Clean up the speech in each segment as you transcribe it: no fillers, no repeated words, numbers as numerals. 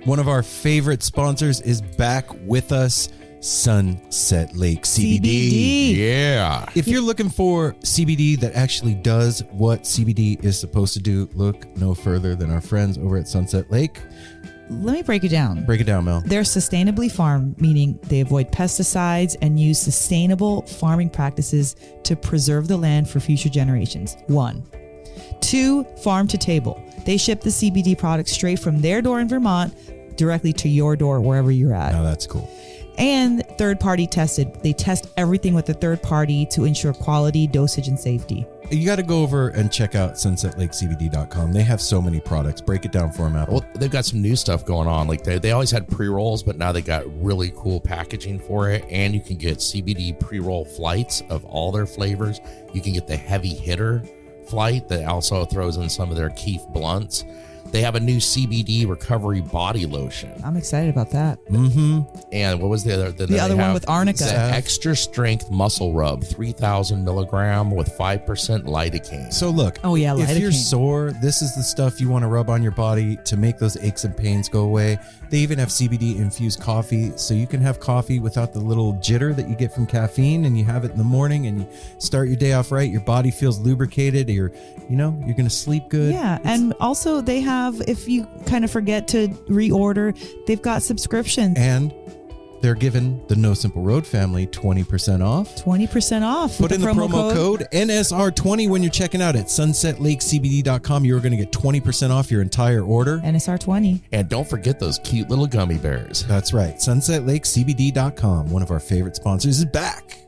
One of our favorite sponsors is back with us, Sunset Lake CBD. Yeah. If you're looking for CBD that actually does what CBD is supposed to do, look no further than our friends over at Sunset Lake. Let me break it down. Break it down, Mel. They're sustainably farmed, meaning they avoid pesticides and use sustainable farming practices to preserve the land for future generations. 1. 2, farm to table. They ship the CBD products straight from their door in Vermont directly to your door wherever you're at. Now that's cool. And third-party tested. They test everything with a third party to ensure quality, dosage, and safety. You got to go over and check out sunsetlakecbd.com. They have so many products. Break it down for them, Apple. Well, they've got some new stuff going on. Like they always had pre-rolls, but now they got really cool packaging for it. And you can get CBD pre-roll flights of all their flavors. You can get the heavy hitter flight that also throws in some of their Keef blunts. They have a new CBD recovery body lotion. I'm excited about that. Mm-hmm. And what was the other? The other one with arnica. The extra strength muscle rub, 3,000 milligram with 5% lidocaine. So look, Oh, yeah, if you're lidocaine. sore, this is the stuff you want to rub on your body to make those aches and pains go away. They even have CBD infused coffee, so you can have coffee without the little jitter that you get from caffeine, and you have it in the morning and you start your day off right. Your body feels lubricated. You're going to sleep good. Yeah, and also they have, if you kind of forget to reorder, they've got subscriptions. And they're giving the No Simple Road family 20% off. 20% off. Put with in the promo code NSR20 when you're checking out at sunsetlakecbd.com. You're going to get 20% off your entire order. NSR20. And don't forget those cute little gummy bears. That's right. sunsetlakecbd.com, one of our favorite sponsors, is back.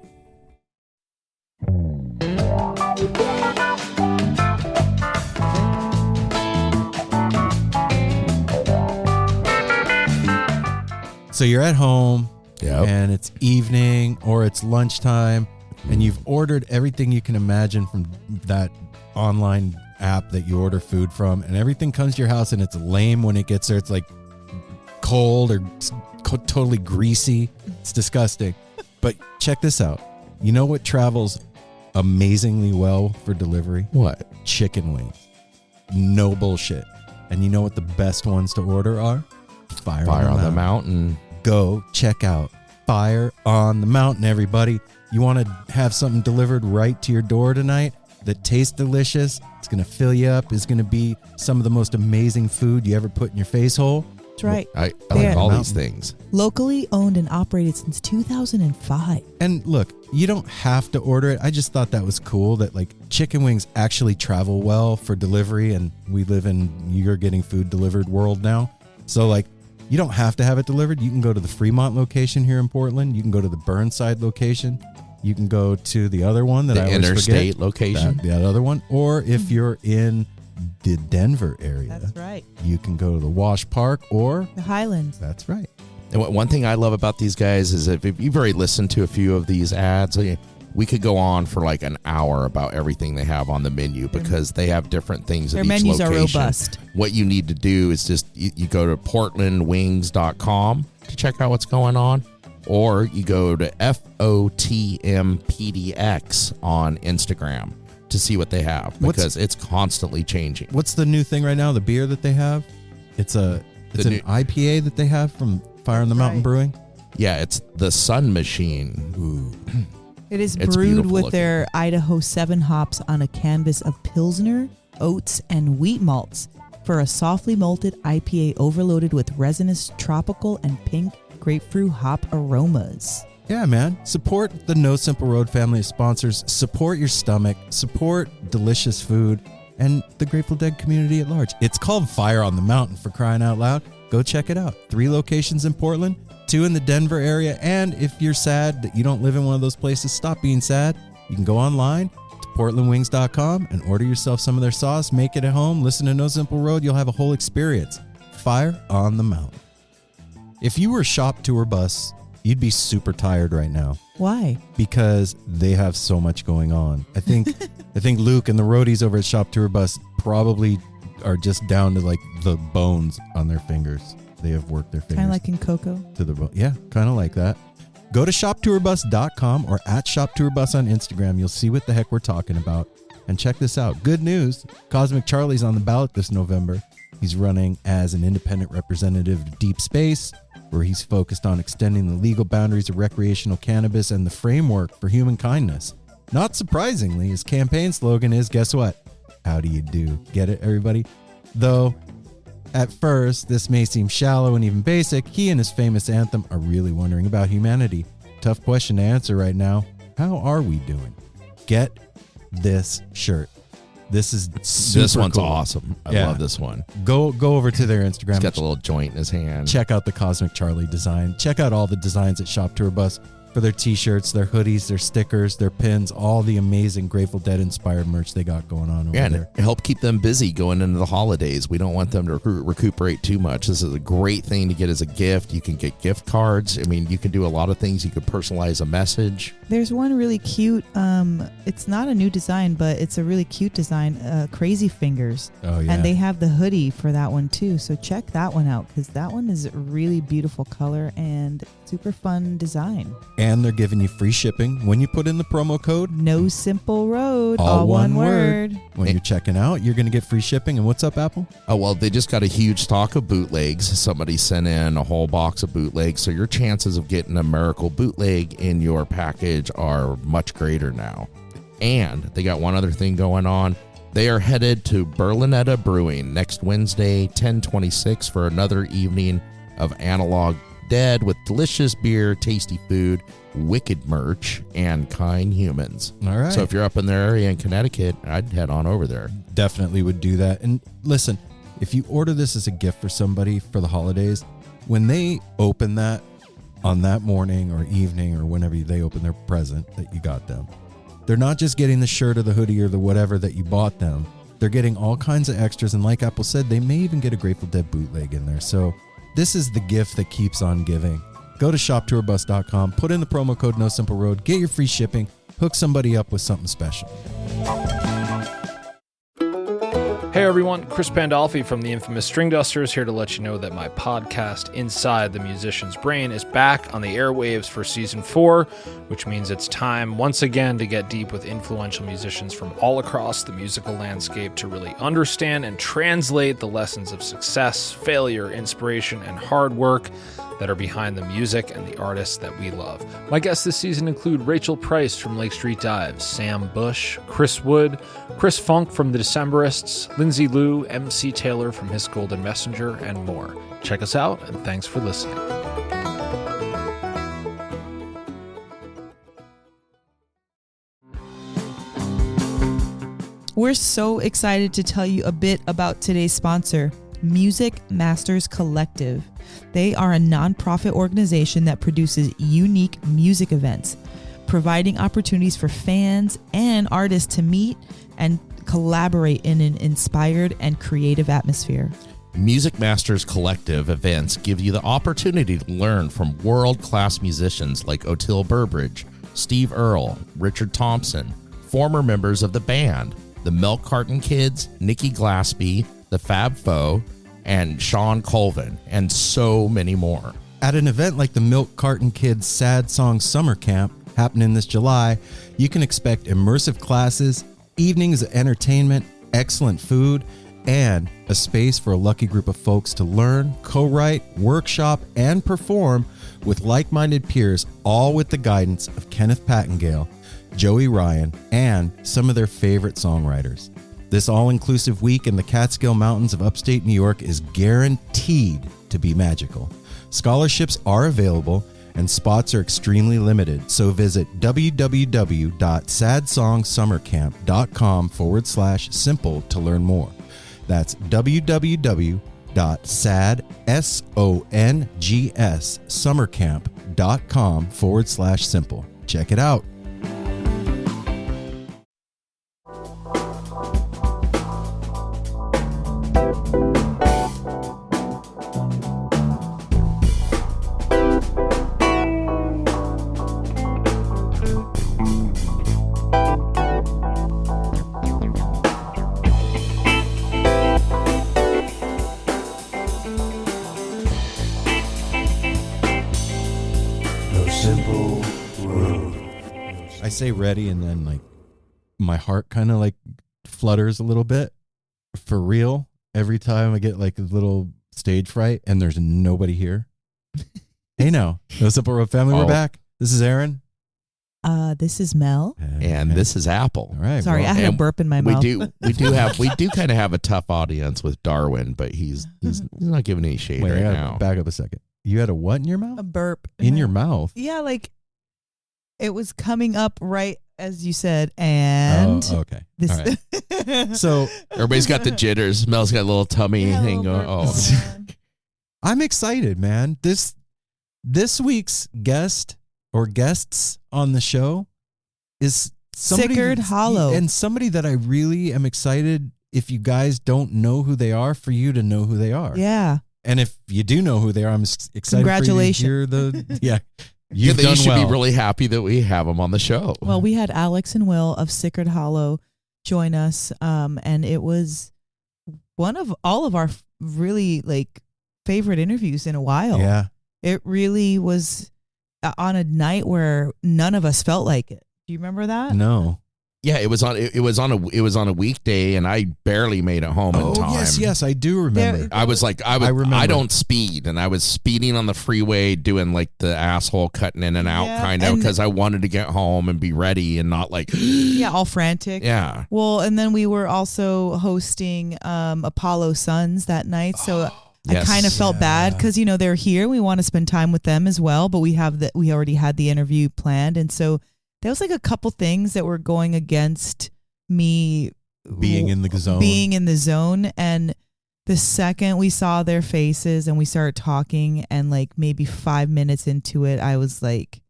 So you're at home, and it's evening or it's lunchtime, and you've ordered everything you can imagine from that online app that you order food from, and everything comes to your house, and it's lame when it gets there. It's like cold or totally greasy. It's disgusting. But check this out. You know what travels amazingly well for delivery? What? Chicken wings. No bullshit. And you know what the best ones to order are? Fire on the Mountain. Go check out Fire on the Mountain, everybody. You want to have something delivered right to your door tonight that tastes delicious, it's going to fill you up, is going to be some of the most amazing food you ever put in your face hole. That's right. I like all these things. Locally owned and operated since 2005. And look, you don't have to order it. I just thought that was cool that like chicken wings actually travel well for delivery, and we live in you're getting food delivered world now. So like, you don't have to have it delivered. You can go to the Fremont location here in Portland. You can go to the Burnside location. You can go to the other one that the I always interstate forget, location. that other one. Or if you're in the Denver area, That's right. you can go to the Wash Park or The Highlands. that's right. And one thing I love about these guys is if you've already listened to a few of these ads, we could go on for like an hour about everything they have on the menu because they have different things at Their each menus location. are robust. What you need to do is just you go to portlandwings.com to check out what's going on, or you go to FOTMPDX on Instagram to see what they have because it's constantly changing. What's the new thing right now? The beer that they have? It's an IPA that they have from Fire on the Mountain Brewing. Yeah, it's the Sun Machine. Ooh. It is It's brewed beautiful with looking. their Idaho 7 hops on a canvas of Pilsner, oats, and wheat malts for a softly malted IPA overloaded with resinous tropical and pink grapefruit hop aromas. Yeah, man. Support the No Simple Road family of sponsors. Support your stomach. Support delicious food and the Grateful Dead community at large. It's called Fire on the Mountain, for crying out loud. Go check it out. 3 locations in Portland, 2 in the Denver area. And if you're sad that you don't live in one of those places, stop being sad. You can go online to portlandwings.com and order yourself some of their sauce. Make it at home. Listen to No Simple Road. You'll have a whole experience. Fire on the Mountain. If you were Shop Tour Bus, you'd be super tired right now. Why? Because they have so much going on. I think Luke and the roadies over at Shop Tour Bus probably are just down to like the bones on their fingers. They have worked their fingers. Kind of like in Coco? To the bone. Yeah, kind of like that. Go to shoptourbus.com or at shoptourbus on Instagram. You'll see what the heck we're talking about. And check this out. Good news. Cosmic Charlie's on the ballot this November. He's running as an independent representative of Deep Space, where he's focused on extending the legal boundaries of recreational cannabis and the framework for human kindness. Not surprisingly, his campaign slogan is, guess what? How do you do? Get it, everybody? Though, at first, this may seem shallow and even basic, he and his famous anthem are really wondering about humanity. Tough question to answer right now. How are we doing? Get this shirt. This is super This one's cool. awesome. I Yeah. love this one. Go over to their Instagram. He's got the little joint in his hand. Check out the Cosmic Charlie design. Check out all the designs at Shop Tour Bus for their t-shirts, their hoodies, their stickers, their pins, all the amazing Grateful Dead inspired merch they got going on over Yeah, there. and help keep them busy going into the holidays. We don't want them to recuperate too much. This is a great thing to get as a gift. You can get gift cards. I mean, you can do a lot of things. You could personalize a message. There's one really cute, it's not a new design, but it's a really cute design, Crazy Fingers. Oh, yeah. And they have the hoodie for that one too. So check that one out because that one is a really beautiful color and super fun design. And they're giving you free shipping when you put in the promo code. No Simple Road, All one one word. When you're checking out, you're going to get free shipping. And what's up, Apple? Oh, well, they just got a huge stock of bootlegs. Somebody sent in a whole box of bootlegs. So your chances of getting a Miracle bootleg in your package are much greater now. And they got one other thing going on. They are headed to Berlinetta Brewing next Wednesday, 10/26, for another evening of Analog Dead with delicious beer, tasty food, wicked merch, and kind humans. All right. So if you're up in their area in Connecticut, I'd head on over there. Definitely would do that. And listen, if you order this as a gift for somebody for the holidays, when they open that on that morning or evening or whenever they open their present that you got them, they're not just getting the shirt or the hoodie or the whatever that you bought them. They're getting all kinds of extras. And like Apple said, they may even get a Grateful Dead bootleg in there. So this is the gift that keeps on giving. Go to shoptourbus.com, put in the promo code No Simple Road, get your free shipping, hook somebody up with something special. Hey everyone, Chris Pandolfi from the infamous String Dusters here to let you know that my podcast, Inside the Musician's Brain, is back on the airwaves for season 4, which means it's time once again to get deep with influential musicians from all across the musical landscape to really understand and translate the lessons of success, failure, inspiration, and hard work that are behind the music and the artists that we love. My guests this season include Rachel Price from Lake Street Dives, Sam Bush, Chris Wood, Chris Funk from The Decemberists, Lindsay Liu, MC Taylor from His Golden Messenger, and more. Check us out, and thanks for listening. We're so excited to tell you a bit about today's sponsor, Music Masters Collective. They are a nonprofit organization that produces unique music events, providing opportunities for fans and artists to meet and collaborate in an inspired and creative atmosphere. Music Masters Collective events give you the opportunity to learn from world-class musicians like Otil Burbridge, Steve Earle, Richard Thompson, former members of the band, the Milk Carton Kids, Nikki Glaspie, the Fab Four, and Sean Colvin, and so many more. At an event like the Milk Carton Kids Sad Song Summer Camp happening this July, you can expect immersive classes, evenings of entertainment, excellent food, and a space for a lucky group of folks to learn, co-write, workshop, and perform with like-minded peers, all with the guidance of Kenneth Pattengale, Joey Ryan, and some of their favorite songwriters. This all-inclusive week in the Catskill Mountains of upstate New York is guaranteed to be magical. Scholarships are available and spots are extremely limited, so visit www.sadsongsummercamp.com/simple to learn more. That's www.sadsongsummercamp.com/simple. Check it out. I say ready and then like my heart kind of like flutters a little bit for real. every time I get like a little stage fright and there's nobody here. Hey now, No Simple Road family, we're back. This is Aaron. This is Mel. And this is Apple. All right. Sorry, I had a burp in my mouth. We do kind of have a tough audience with Darwin, but he's not giving any shade Wait, right I gotta now. back up a second. You had a what in your mouth? A burp. In your mouth? Yeah, like it was coming up right as you said, and okay. this. All right. So everybody's got the jitters. Mel's got a little tummy thing going. Oh, I'm excited, man. This week's guest or guests on the show is Sicard Hollow, and somebody that I really am excited. If you guys don't know who they are, for you to know who they are. Yeah. And if you do know who they are, I'm excited. Congratulations. For you to hear the yeah. you You've should done be well. really happy that we have them on the show. Well, we had Alex and Will of Sicard Hollow join us, and it was one of all of our really like favorite interviews in a while. Yeah. It really was on a night where none of us felt like it. Do you remember that? No. Yeah, it was on a weekday, and I barely made it home in time. Yes, I do remember. I remember. don't speed, and I was speeding on the freeway, doing like the asshole cutting in and out kind of because I wanted to get home and be ready and not like all frantic. Yeah. Well, and then we were also hosting Apollo Sons that night, so. I kind of felt bad because they're here. We want to spend time with them as well, but we already had the interview planned, and so there was like a couple things that were going against me being in the zone. And the second we saw their faces and we started talking, and like maybe 5 minutes into it, I was like,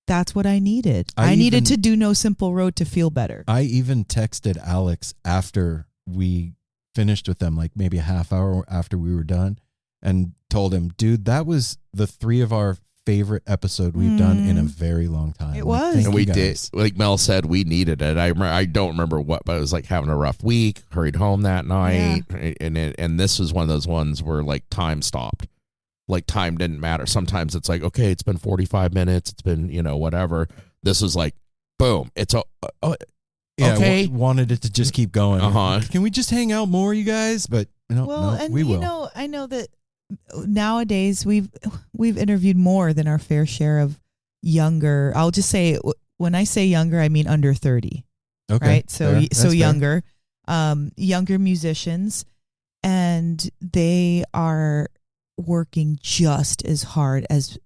"That's what I needed. I needed to do No Simple Road to feel better." I even texted Alex after we finished with them, like maybe a half hour after we were done, and told him, dude, that was the three of our favorite episode we've done in a very long time. It was. And we did, like Mel said, we needed it. I don't remember what, but it was like having a rough week, hurried home that night. And this was one of those ones where like time stopped. Like time didn't matter. Sometimes it's like, okay, it's been 45 minutes. It's been, whatever. This was like, boom. It's okay. Wanted it to just keep going. Can we just hang out more, you guys? But we will. I know that nowadays we've interviewed more than our fair share of younger. I'll just say, when I say younger, I mean under 30. Okay. Right. So fair. younger musicians, and they are working just as hard as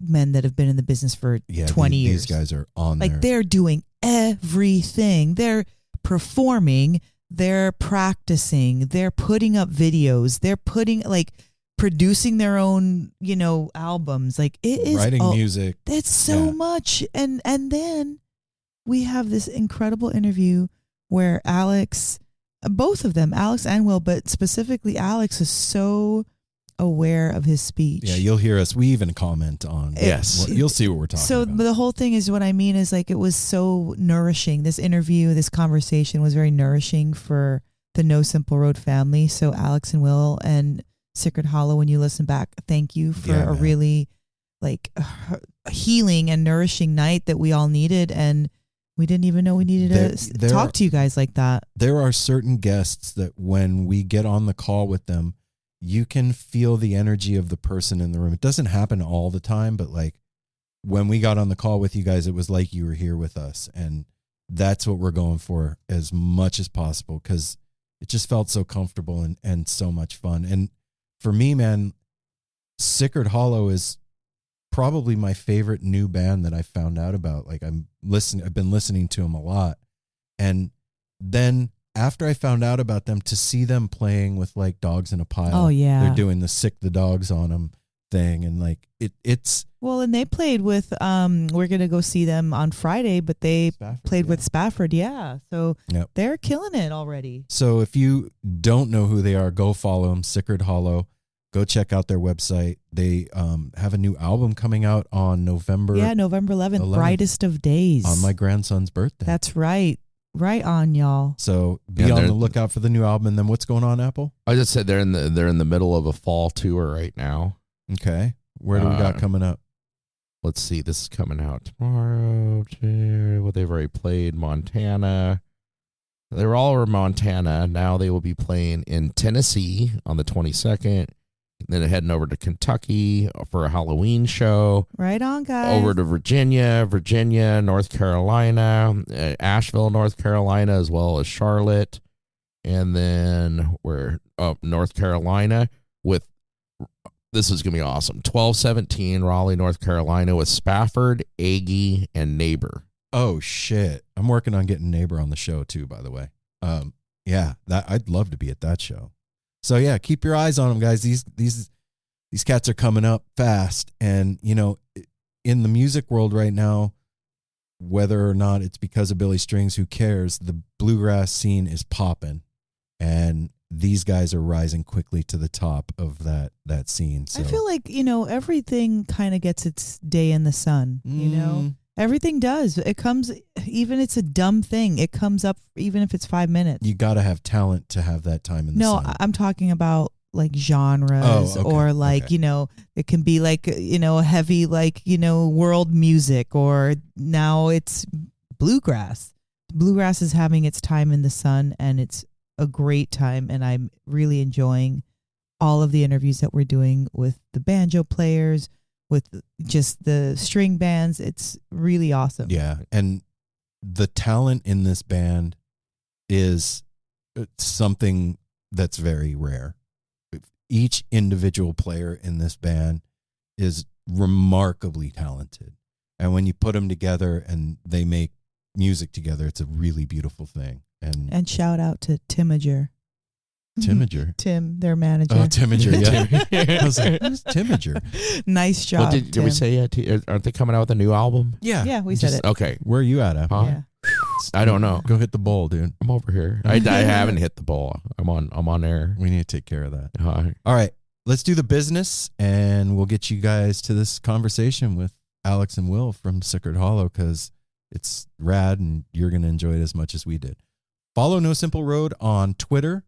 men that have been in the business for 20 years. These guys are on like they're doing everything. They're performing, they're practicing, they're putting up videos, they're producing their own, albums. Like it is writing music. It's so much. And then we have this incredible interview where Alex, both of them, Alex and Will, but specifically Alex, is so aware of his speech. Yeah, you'll hear us. We even comment on. You'll see what we're talking about. So the whole thing is, what I mean is, like, it was so nourishing. This interview, this conversation was very nourishing for the No Simple Road family. So Alex and Will and Sicard Hollow, when you listen back, thank you for a really healing and nourishing night that we all needed. And we didn't even know we needed to talk to you guys like that. There are certain guests that when we get on the call with them, you can feel the energy of the person in the room. It doesn't happen all the time, but like when we got on the call with you guys, it was like you were here with us. And that's what we're going for as much as possible, because it just felt so comfortable and so much fun. And for me, man, Sicard Hollow is probably my favorite new band that I found out about. Like I've been listening to them a lot. And then after I found out about them, to see them playing with like Dogs in a Pile. Oh yeah. They're doing the Sick the Dogs on them thing. And like it's. Well, and they played with, we're going to go see them on Friday, but they played with Spafford. Yeah. So they're killing it already. So if you don't know who they are, go follow them, Sicard Hollow. Go check out their website. They have a new album coming out on November 11th, Brightest of Days. On my grandson's birthday. That's right. Right on, y'all. So be on the lookout for the new album. And then what's going on, Apple? I just said they're in the middle of a fall tour right now. Okay. Where do we got coming up? Let's see. This is coming out tomorrow. Well, they've already played Montana. They were all over Montana. Now they will be playing in Tennessee on the 22nd. Then heading over to Kentucky for a Halloween show. Right on, guys. Over to Virginia, North Carolina, Asheville, North Carolina, as well as Charlotte. And then we're up North Carolina with, this is going to be awesome, 12/17, Raleigh, North Carolina with Spafford, Aggie, and Neighbor. Oh, shit. I'm working on getting Neighbor on the show, too, by the way. Yeah, I'd love to be at that show. So yeah, keep your eyes on them, guys. These cats are coming up fast, and you know, in the music world right now, whether or not it's because of Billy Strings, who cares? The bluegrass scene is popping, and these guys are rising quickly to the top of that scene. So I feel like, you know, everything kind of gets its day in the sun. You know, everything does. It comes, even it's a dumb thing, it comes up even if it's 5 minutes. You got to have talent to have that time in the sun. No, I'm talking about like genres or like, you know, it can be like, you know, heavy, like, you know, world music, or now it's bluegrass. Bluegrass is having its time in the sun, and it's a great time. And I'm really enjoying all of the interviews that we're doing with the banjo players, with just the string bands. It's really awesome. Yeah. And the talent in this band is something that's very rare. Each individual player in this band is remarkably talented. And when you put them together and they make music together, it's a really beautiful thing. And shout out to Timoger. Timoger. Tim, their manager. Oh, Timoger, yeah. I was like, who's Timoger? Nice job. Well, did we say, aren't they coming out with a new album? Yeah. Yeah, we said it. Okay. Where are you at, Ab? Huh? Yeah. I don't know. Go hit the bowl, dude. I'm over here. I haven't hit the ball. I'm on air. We need to take care of that. Hi. All right. Let's do the business, and we'll get you guys to this conversation with Alex and Will from Sicard Hollow, because it's rad and you're going to enjoy it as much as we did. Follow No Simple Road on Twitter,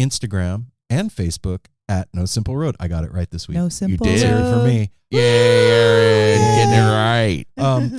Instagram, and Facebook at No Simple Road. I got it right this week. No Simple did. Road. Cheer for me. Yay, Aaron. Getting it right.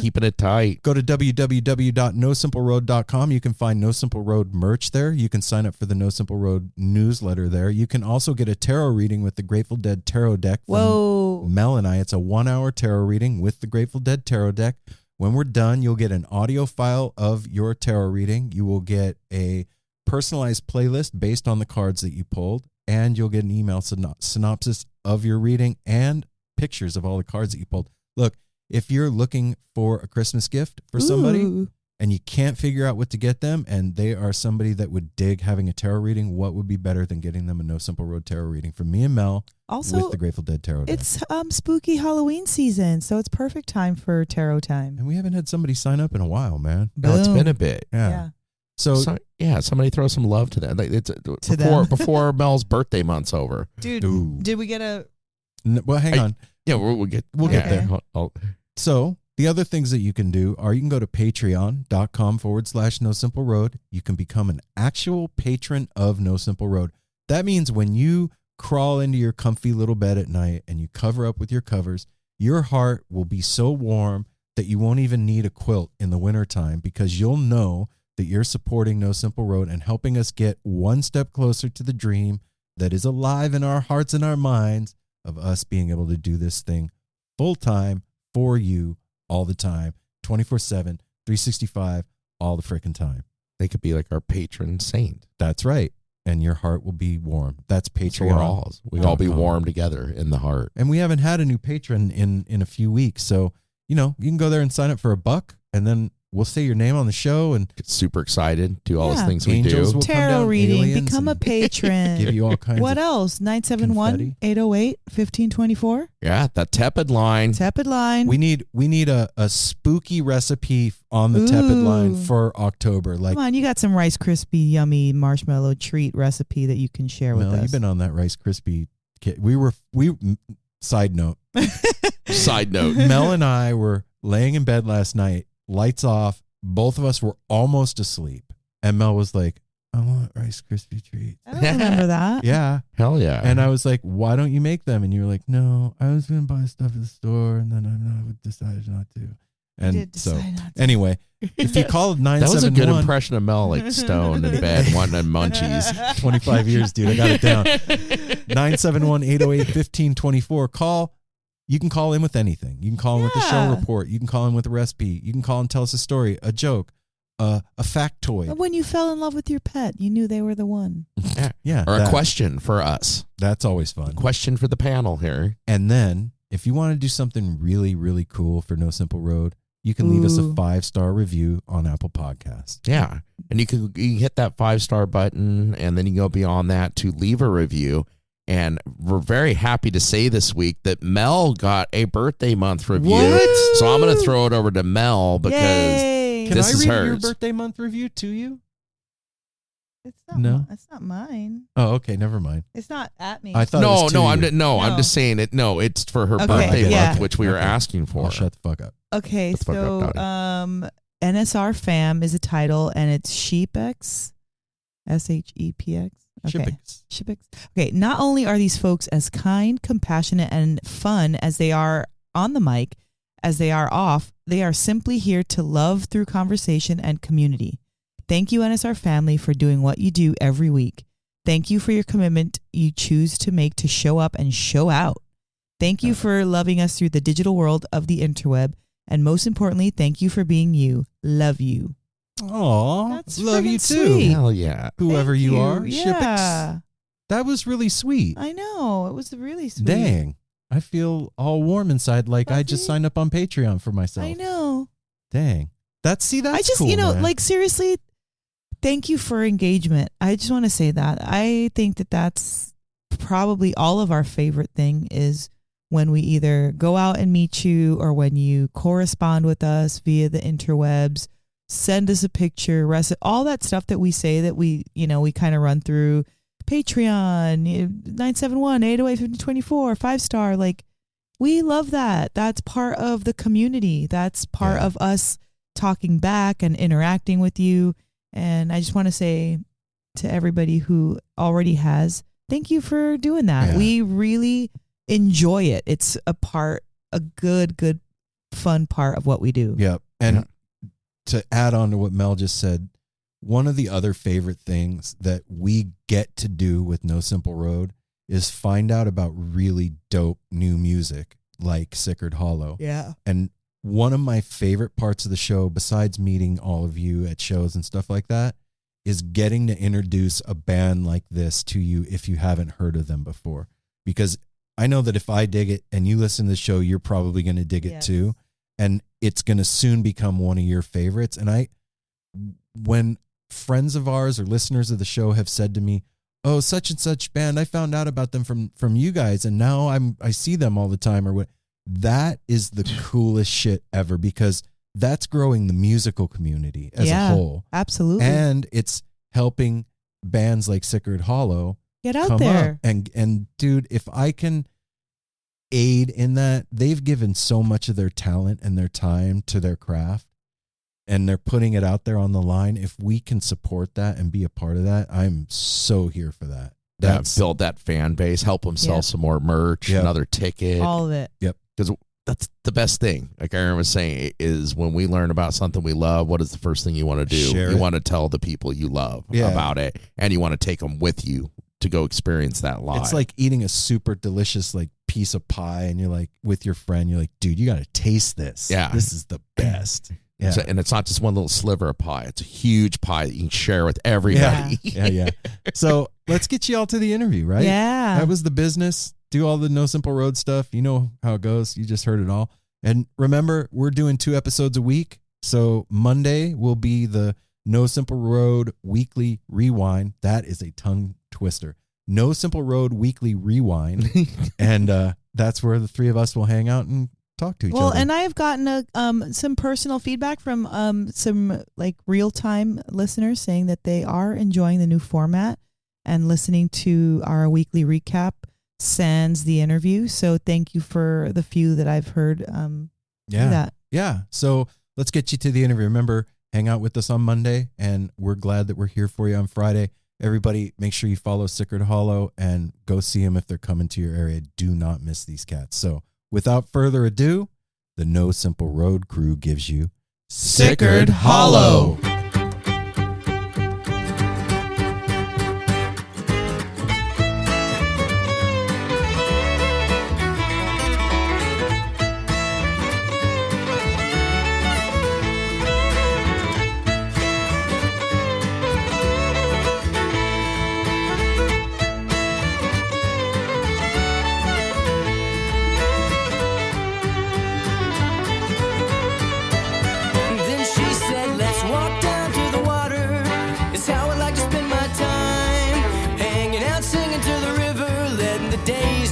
Keeping it tight. Go to www.nosimpleroad.com. You can find No Simple Road merch there. You can sign up for the No Simple Road newsletter there. You can also get a tarot reading with the Grateful Dead tarot deck from Whoa. Mel and I. It's a 1-hour tarot reading with the Grateful Dead tarot deck. When we're done, you'll get an audio file of your tarot reading. You will get a personalized playlist based on the cards that you pulled, and you'll get an email synopsis of your reading and pictures of all the cards that you pulled. Look, if you're looking for a Christmas gift for somebody Ooh. and you can't figure out what to get them, and they are somebody that would dig having a tarot reading, what would be better than getting them a No Simple Road tarot reading from me and Mel Also, with the Grateful Dead tarot deck? it's spooky Halloween season, so it's perfect time for tarot time. And we haven't had somebody sign up in a while, man. No, it's Boom. been a bit. Yeah. So somebody throw some love to that. Like, it's them. before Mel's birthday month's over. Dude, Ooh. did we get a... well, hang on. Yeah, we'll get get there. I'll- So the other things that you can do are you can go to patreon.com/No Simple Road. You can become an actual patron of No Simple Road. That means when you crawl into your comfy little bed at night and you cover up with your covers, your heart will be so warm that you won't even need a quilt in the wintertime, because you'll know that you're supporting No Simple Road and helping us get one step closer to the dream that is alive in our hearts and our minds of us being able to do this thing full time for you all the time, 24/7, 365, all the freaking time. They could be like our patron saint. That's right. And your heart will be warm. That's So Patreon. we all be warm together in the heart. And we haven't had a new patron in a few weeks. So, you know, you can go there and sign up for $1, and then we'll say your name on the show and Get super excited, do all those Yeah. things we Angels do. will come Tarot down, reading, aliens, become a and patron. give you all kinds What of else? confetti. 971-808-1524. Yeah, the tepid line. Tepid line. We need a spooky recipe on the tepid line Ooh. for October. Like, Come on, you got some Rice Krispie yummy marshmallow treat recipe that you can share with Mel, us. you've been on that Rice Krispie kit. Side note, Side note. Mel and I were laying in bed last night, lights off. Both of us were almost asleep. And Mel was like, I want Rice Krispie treats. I don't remember that. Yeah. Hell yeah. And I was like, why don't you make them? And you were like, no, I was going to buy stuff at the store, and then I decided not to. And did so, decide not to. anyway, if you call 971, That was a good impression of Mel, like stoned in bed, wanting munchies. 25 years, dude. I got it down. 971-808-1524. Call. You can call in with anything. You can call in with a show report. You can call in with a recipe. You can call and tell us a story, a joke, a factoid. When you fell in love with your pet, you knew they were the one. Yeah. Or a question for us. That's always fun. Question for the panel here. And then, if you want to do something really, really cool for No Simple Road, you can leave us a 5-star review on Apple Podcasts. Yeah. And you can hit that 5-star button, and then you go beyond that to leave a review. And we're very happy to say this week that Mel got a birthday month review. What? So I'm going to throw it over to Mel because Yay. Can this I is read hers. your birthday month review to you? It's not. No. It's not mine. Oh, okay. Never mind. It's not at me. I thought it was to you. I'm just saying it. No, it's for her Okay, birthday yeah. month, which we were Okay. asking for. I'll shut the fuck up. Okay, Let's fuck so up, Dottie. NSR Fam is a title, and it's Sheepx, SHEPX. Okay. Shippings. Sheepx. Okay, not only are these folks as kind, compassionate, and fun as they are on the mic, as they are off, they are simply here to love through conversation and community. Thank you, NSR family, for doing what you do every week. Thank you for your commitment you choose to make to show up and show out. Thank you for loving us through the digital world of the interweb. And most importantly, thank you for being you. Love you. Aw, That's love you friggin' too. sweet. Hell yeah. Whoever Thank you are. Yeah. Shippings. That was really sweet. I know. It was really sweet. Dang. I feel all warm inside like I just Fuzzy? signed up on Patreon for myself. I know. Dang. That's I just, cool, man. like seriously, thank you for engagement. I just want to say that. I think that that's probably all of our favorite thing is when we either go out and meet you or when you correspond with us via the interwebs, send us a picture, all that stuff that we say that we kind of run through Patreon, 971-808-1524, 5-star. Like, we love that. That's part of the community. That's part of us talking back and interacting with you. And I just want to say to everybody who already has, thank you for doing that. Yeah. We really enjoy it. It's a good, fun part of what we do. Yep. And to add on to what Mel just said, one of the other favorite things that we get to do with No Simple Road is find out about really dope new music like Sicard Hollow. Yeah. And one of my favorite parts of the show, besides meeting all of you at shows and stuff like that, is getting to introduce a band like this to you if you haven't heard of them before. Because I know that if I dig it and you listen to the show, you're probably going to dig it too. And it's going to soon become one of your favorites. And when friends of ours or listeners of the show have said to me, oh, such and such band, I found out about them from you guys, and now I see them all the time, or what, that is the coolest shit ever, because that's growing the musical community as a whole. Absolutely. And it's helping bands like Sicard Hollow get out come there. up. And dude, if I can aid in that, they've given so much of their talent and their time to their craft, and they're putting it out there on the line. If we can support that and be a part of that, I'm so here for that. Build that fan base, help them sell some more merch, another ticket. All of it. Yep. Because that's the best thing. Like Aaron was saying, is when we learn about something we love, what is the first thing you want to do? Share you it. want to tell the people you love about it, and you want to take them with you to go experience that live. It's like eating a super delicious like piece of pie, and you're like with your friend, you're like, dude, you got to taste this. Yeah. This is the best. Yeah. And it's not just one little sliver of pie. It's a huge pie that you can share with everybody. Yeah. So let's get you all to the interview, right? Yeah. That was the business. Do all the No Simple Road stuff. You know how it goes. You just heard it all. And remember, we're doing 2 episodes a week. So Monday will be the No Simple Road Weekly Rewind. That is a tongue twister. No Simple Road Weekly Rewind. And that's where the 3 of us will hang out and talk to each other. Well, and I have gotten some personal feedback from some like real time listeners saying that they are enjoying the new format and listening to our weekly recap sans the interview. So thank you for the few that I've heard. Do that. Yeah. So let's get you to the interview. Remember, hang out with us on Monday, and we're glad that we're here for you on Friday. Everybody, make sure you follow Sicard Hollow and go see them if they're coming to your area. Do not miss these cats. So without further ado, the No Simple Road crew gives you Sicard Hollow.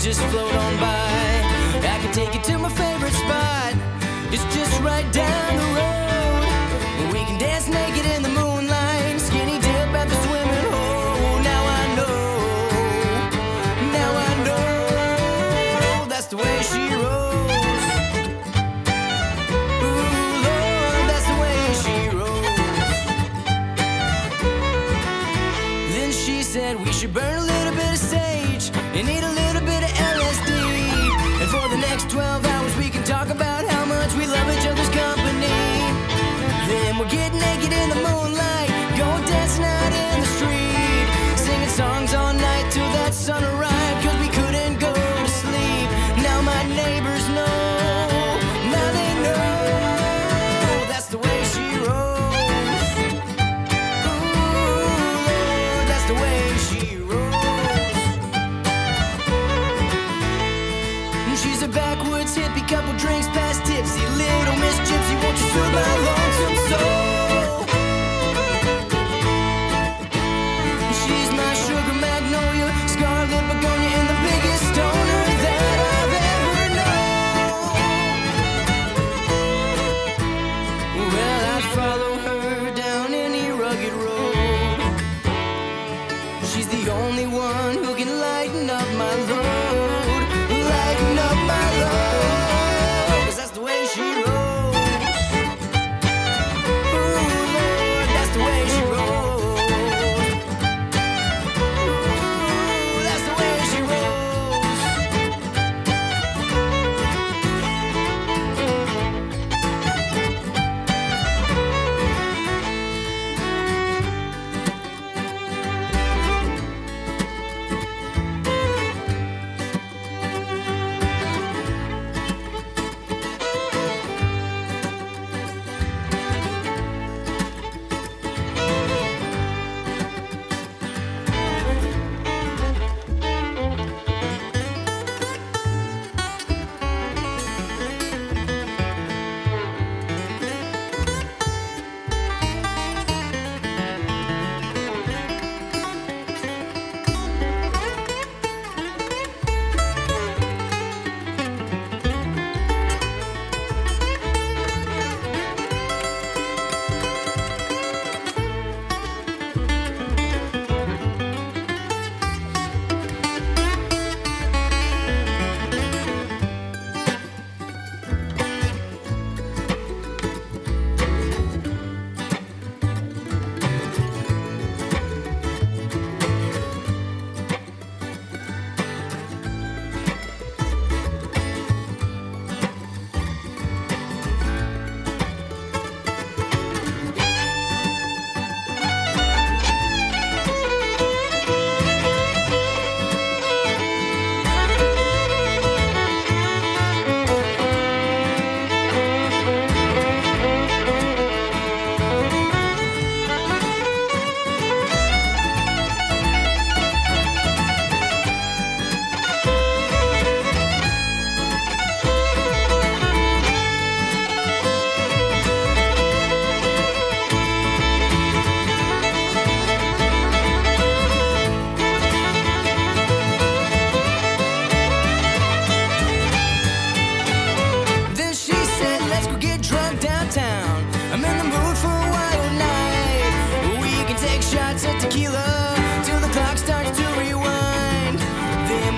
Just float on by. I can take you to my favorite spot. It's just right down the road. We can dance naked in the moonlight, skinny dip at the swimming hole. Now I know that's the way she rolls. Ooh, Lord, that's the way she rolls. Then she said we should burn a little bit of sage and eat a little bit of LSD. And for the next 12 hours we can talk about how much we love each other's company. Then we'll get naked in the moonlight, go dancing out in the street, singing songs all night till that sun arrived, cause we couldn't go to sleep. Now my neighbors know, now they know, that's the way she rolls. Ooh, Lord, that's the way she rolls. She's a backwoods hippie, couple drinks past tipsy. Little Miss Gypsy, won't you soothe my lonesome soul? She's my sugar magnolia, scarlet begonia, and the biggest stoner that I've ever known. Well, I'd follow her down any rugged road. She's the only one who can lighten up my load. Lighten up my love, 'cause that's the way she rolls. Ooh, Lord, that's the way she rolls. Ooh, that's the way she rolls.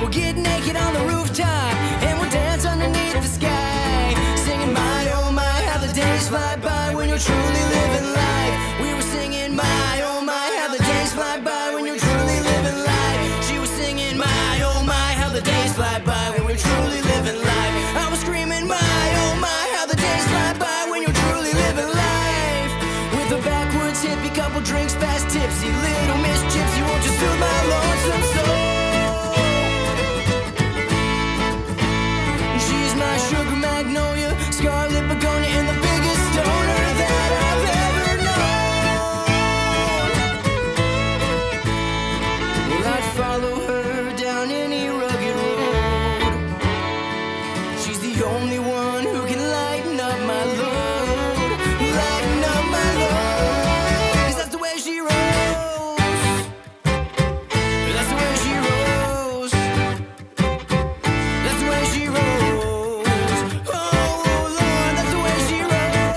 We'll get naked on the rooftop and we'll dance underneath the sky, singing my oh my, how the days fly by when you're truly living life. We were singing my oh my, how the days fly by when you're truly living life. She was singing my oh my, how the days fly by when we're truly living life. I was screaming my oh my, how follow her down any rugged road. She's the only one who can lighten up my load. Lighten up my load. 'Cause that's the way she rolls. That's the way she rolls. That's the way she rolls. Oh Lord, that's the way she rolls.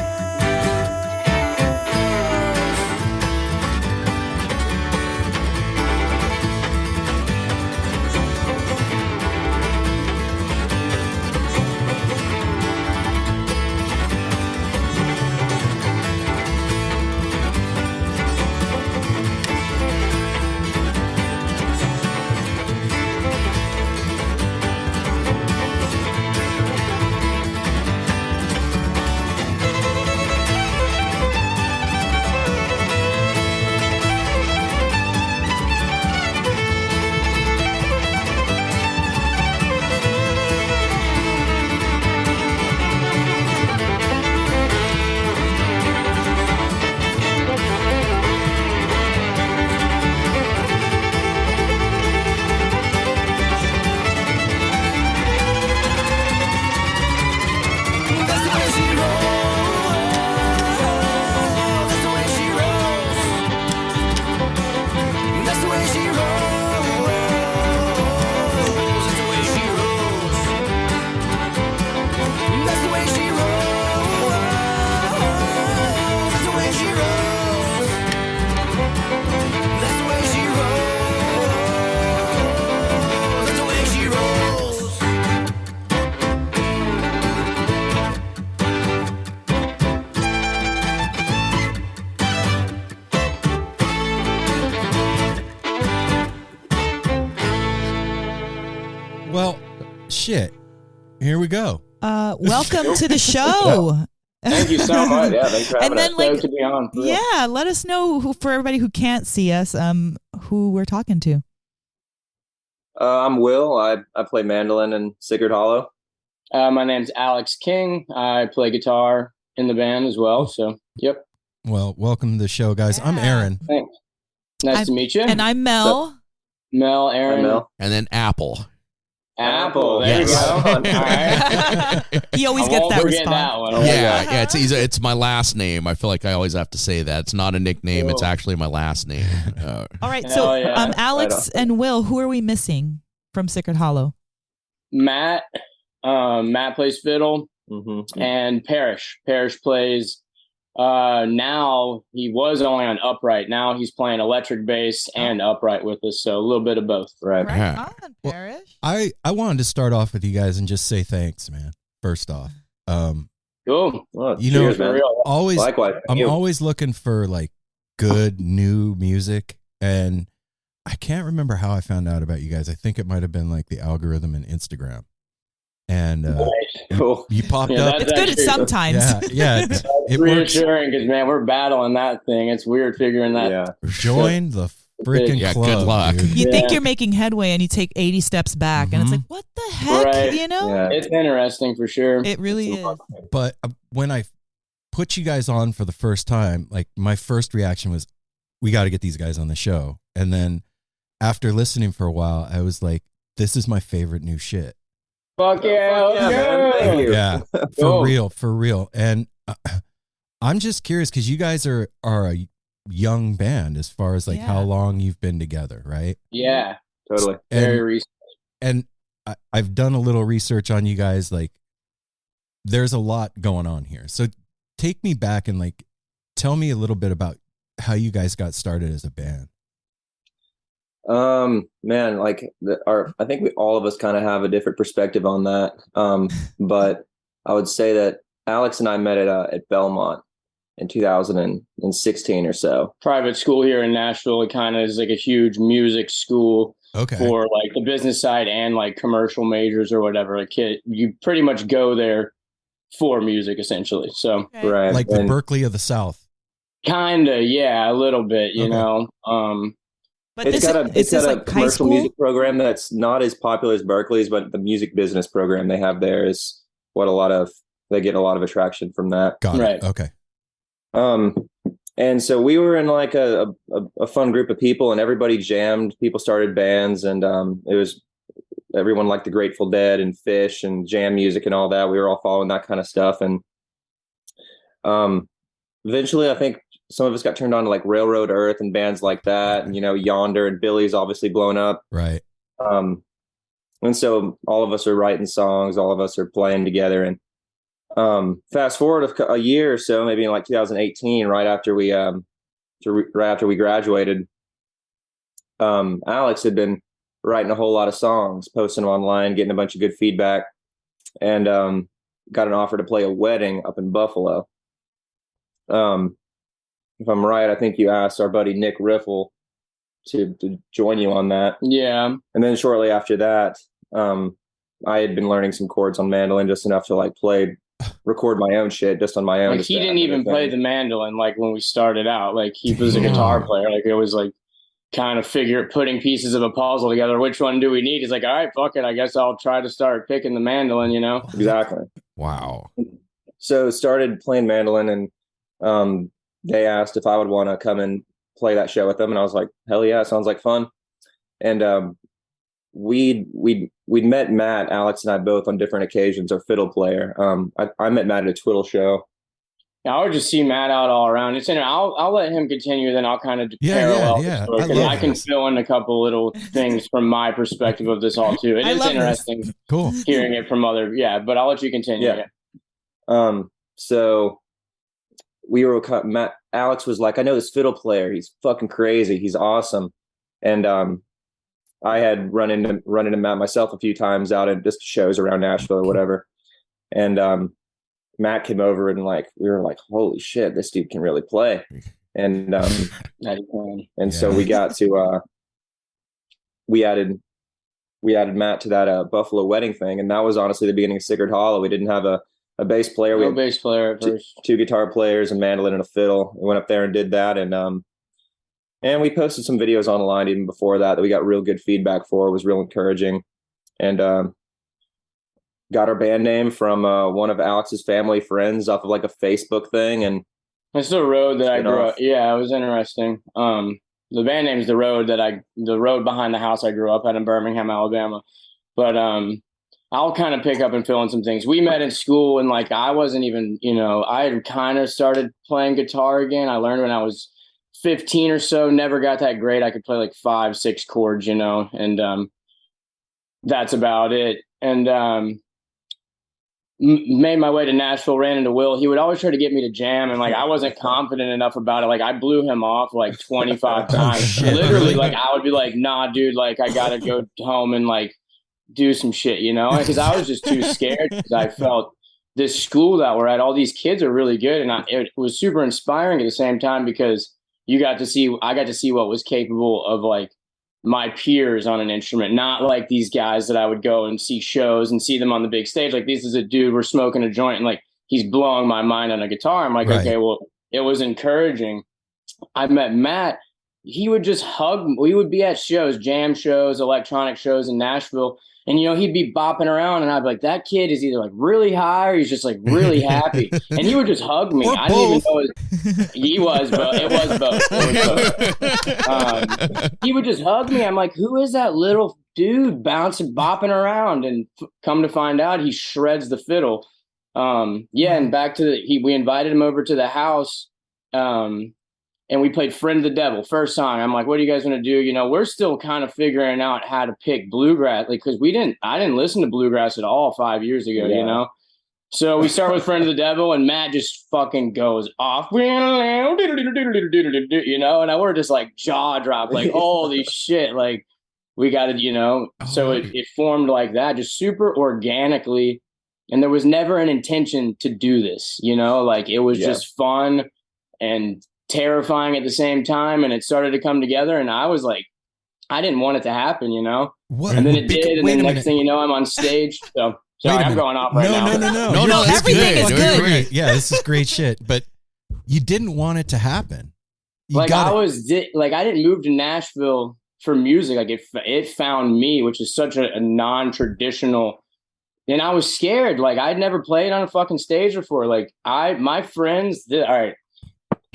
That's the way she rolls. That's the way she rolls. That's the way she rolls. That's the way she rolls. That's the way she rolls. That's the way she rolls. That's the way she rolls. That's the way she rolls. Well, shit. Here we go. Welcome to the show. Thank you so much. Yeah, thanks for And having then, us. like, Stoked to be on. for real. Yeah, let us know who, for everybody who can't see us, who we're talking to. I'm Will. I play mandolin in Sicard Hollow. My name's Alex King. I play guitar in the band as well. So, yep. Well, welcome to the show, guys. I'm Yeah. Aaron. Thanks. Nice to meet you. And I'm Mel. Mel, Aaron, I'm Mel. And then Apple. Apple. There Yes. you go. All right. He always I gets won't that forget response. that one. Yeah, it's easy. It's my last name. I feel like I always have to say that. It's not a nickname. It's Cool. actually my last name. All right, so Hell yeah. Alex and Will, who are we missing from Sicard Hollow? Matt. Matt plays fiddle, Mm-hmm. and Parrish. Parrish plays. Now he was only on upright. Now he's playing electric bass and upright with us. So a little bit of both. Right. Yeah. on, Well, Parrish. I wanted to start off with you guys and just say thanks, man. First off, Cool. Well, You know, cheers, For man. real. always Likewise. I'm You. always looking for like good new music, and I can't remember how I found out about you guys. I think it might have been like the algorithm in Instagram, and Cool. you popped Yeah, up. that's It's good actually- sometimes. Yeah, it works. Reassuring because man, we're battling that thing. It's weird figuring that. Yeah. Join the freaking Yeah, club. good luck. dude. You think Yeah. you're making headway and you take 80 steps back, and it's Mhm. like, what the heck? Right. You know? Yeah. It's interesting for sure. It really is. But when I put you guys on for the first time, like my first reaction was, we got to get these guys on the show. And then after listening for a while, I was like, this is my favorite new shit. Fuck yeah, Fuck yeah, man. Thank you. Yeah, for Cool. real. And I'm just curious because you guys are a young band as far as like how Yeah. long you've been together, right? Yeah, Totally. very And, recent. and I've done a little research on you guys. Like, there's a lot going on here. So take me back and like tell me a little bit about how you guys got started as a band. Man, like I think all of us kind of have a different perspective on that. But I would say that Alex and I met at Belmont in 2016 or so. Private school here in Nashville. It kind of is like a huge music school Okay. for like the business side and like commercial majors or whatever. Like you pretty much go there for music essentially. So Okay. Right. Like the And- Berkeley of the South. kinda, yeah, a little bit, you Okay. know. But It's this got is a it's got a like high commercial school. music program that's not as popular as Berkeley's, but the music business program they have there is what they get a lot of attraction from that. Got Right. it. Okay. And so we were in like a fun group of people, and everybody jammed. People started bands, and it was everyone liked the Grateful Dead and Fish and jam music and all that. We were all following that kind of stuff. And eventually, I think some of us got turned on to like Railroad Earth and bands like that. And, Yonder and Billy's obviously blown up. Right. And so all of us are writing songs. All of us are playing together. And fast forward a year or so, maybe in like 2018, right after we graduated, Alex had been writing a whole lot of songs, posting them online, getting a bunch of good feedback, and got an offer to play a wedding up in Buffalo. If I'm right, I think you asked our buddy Nick Riffle to join you on that. Yeah. And then shortly after that, I had been learning some chords on mandolin, just enough to like record my own shit just on my own. Like he didn't even play the mandolin like when we started out. Like he was a guitar player. Like it was like kind of putting pieces of a puzzle together. Which one do we need? He's like, all right, fuck it. I guess I'll try to start picking the mandolin, Exactly. Wow. So started playing mandolin, and they asked if I would want to come and play that show with them. And I was like, hell yeah, sounds like fun. And we'd met Matt, Alex and I both on different occasions, our fiddle player. I met Matt at a twiddle show. I would just see Matt out all around. I'll let him continue, then I'll kind of parallel the story, because I can fill in a couple little things from my perspective of this all too. It is interesting, cool, hearing it from other. Yeah, but I'll let you continue. Yeah. So we were Matt. Alex was like, I know this fiddle player. He's fucking crazy. He's awesome. And I had run into Matt myself a few times out at just shows around Nashville or whatever. And Matt came over, and like we were like, holy shit, this dude can really play. And so we got to we added Matt to that Buffalo wedding thing, and that was honestly the beginning of Sicard Hollow. We didn't have a bass player. No bass player at first. Two guitar players, a mandolin, and a fiddle. We went up there and did that, and we posted some videos online even before that we got real good feedback for. It was real encouraging, and got our band name from one of Alex's family friends off of like a Facebook thing. And it's the road that I grew up. Yeah, it was interesting. The band name is the road behind the house I grew up at in Birmingham, Alabama. But I'll kind of pick up and fill in some things. We met in school, and like I wasn't even, I had kind of started playing guitar again. I learned when I was 15 or so, never got that great. I could play like 5-6 chords, and that's about it. And made my way to Nashville, ran into Will. He would always try to get me to jam, and like I wasn't confident enough about it. Like I blew him off like 25 times. Literally, like I would be like, nah, dude, like I gotta go home and like do some shit, because I was just too scared, because I felt this school that we're at, all these kids are really good, and it was super inspiring at the same time, because I got to see what was capable of like my peers on an instrument, not like these guys that I would go and see shows and see them on the big stage. Like, this is a dude, we're smoking a joint, and like he's blowing my mind on a guitar. I'm like, okay, well, it was encouraging. I met Matt. He would just hug me. We would be at shows, jam shows, electronic shows in Nashville. And, he'd be bopping around, and I'd be like, that kid is either like really high or he's just like really happy. And he would just hug me. I didn't even know he was, but it was both. He would just hug me. I'm like, who is that little dude bopping around? And come to find out, he shreds the fiddle. And back to we invited him over to the house. And we played Friend of the Devil, first song. I'm like, what are you guys going to do? We're still kind of figuring out how to pick bluegrass, like, because I didn't listen to bluegrass at all 5 years ago, So we start with Friend of the Devil, and Matt just fucking goes off, and we're just like jaw drop, like, holy shit, like we got to, So it formed like that, just super organically, and there was never an intention to do this, like it was just fun and terrifying at the same time, and it started to come together, and I was like, I didn't want it to happen, What? And then it did, and then next thing you know, I'm on stage. So sorry, I'm going off right now. No, everything is good. Great. Yeah, this is great shit. But you didn't want it to happen. I didn't move to Nashville for music. Like it found me, which is such a non-traditional. And I was scared. Like I'd never played on a fucking stage before. Like my friends did. All right.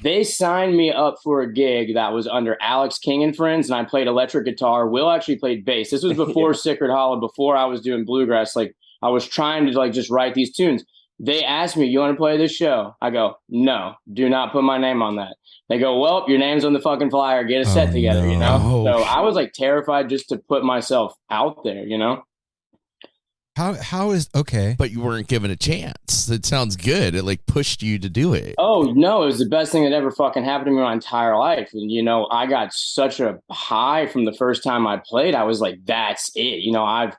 They signed me up for a gig that was under Alex King and Friends, and I played electric guitar. Will actually played bass. This was before Sicard Hollow, before I was doing bluegrass. Like, I was trying to like just write these tunes. They asked me, "You want to play this show?" I go, "No, do not put my name on that." They go, "Well, your name's on the fucking flyer. Get a set together," you know? So I was like terrified just to put myself out there, you know? How is okay? But you weren't given a chance. It sounds good. It like pushed you to do it. Oh no, it was the best thing that ever fucking happened to me my entire life. And you know, I got such a high from the first time I played. I was like, that's it. You know, I've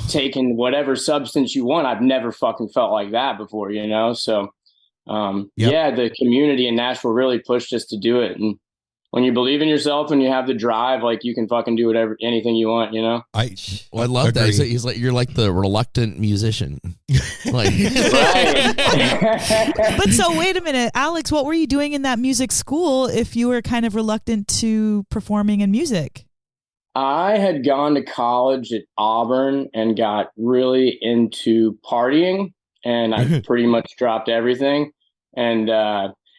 taken whatever substance you want. I've never fucking felt like that before, you know? So yeah, the community in Nashville really pushed us to do it. And when you believe in yourself and you have the drive, like you can fucking do anything you want, you know? I love that. He's like, you're like the reluctant musician. Like, But so wait a minute, Alex, what were you doing in that music school if you were kind of reluctant to performing in music? I had gone to college at Auburn and got really into partying, and I pretty much dropped everything. And,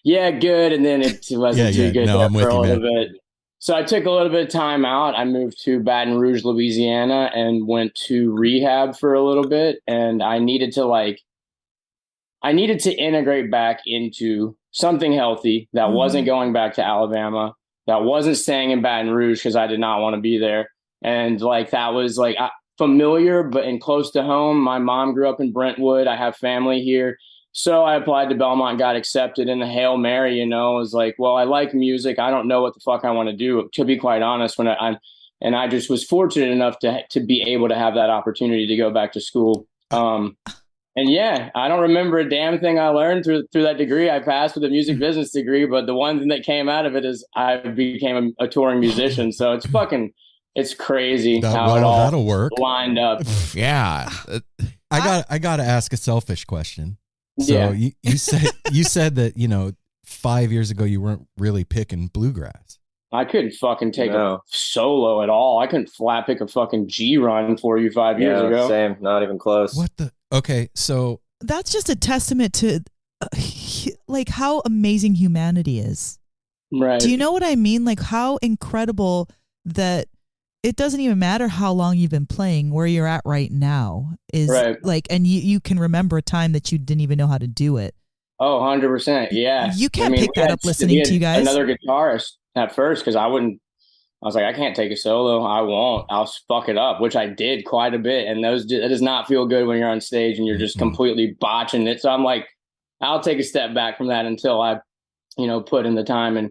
yeah, good. And then it wasn't too good for a little bit. So I took a little bit of time out. I moved to Baton Rouge, Louisiana, and went to rehab for a little bit. And I needed to integrate back into something healthy that wasn't going back to Alabama, that wasn't staying in Baton Rouge because I did not want to be there. And like, that was like familiar, but in close to home. My mom grew up in Brentwood. I have family here. So I applied to Belmont, got accepted in the Hail Mary, you know. I was like, well, I like music. I don't know what the fuck I want to do, to be quite honest. I just was fortunate enough to be able to have that opportunity to go back to school. And yeah, I don't remember a damn thing I learned through that degree. I passed with a music business degree, but the one thing that came out of it is I became a touring musician. So it's crazy how it all that'll work. Lined up. Yeah. I got to ask a selfish question. So you said that, you know, 5 years ago you weren't really picking bluegrass. I couldn't fucking take a solo at all. I couldn't flat pick a fucking G run for you 5 years ago. Same, not even close. What the? Okay, so that's just a testament to like how amazing humanity is. Right. Do you know what I mean? Like how incredible that it doesn't even matter how long you've been playing, where you're at right now is like, and you can remember a time that you didn't even know how to do it. Oh, 100%. Yeah. You can't pick that up listening to you guys. Another guitarist at first, because I was like, I can't take a solo. I won't. I'll fuck it up, which I did quite a bit. And that does not feel good when you're on stage and you're just completely botching it. So I'm like, I'll take a step back from that until I, you know, put in the time and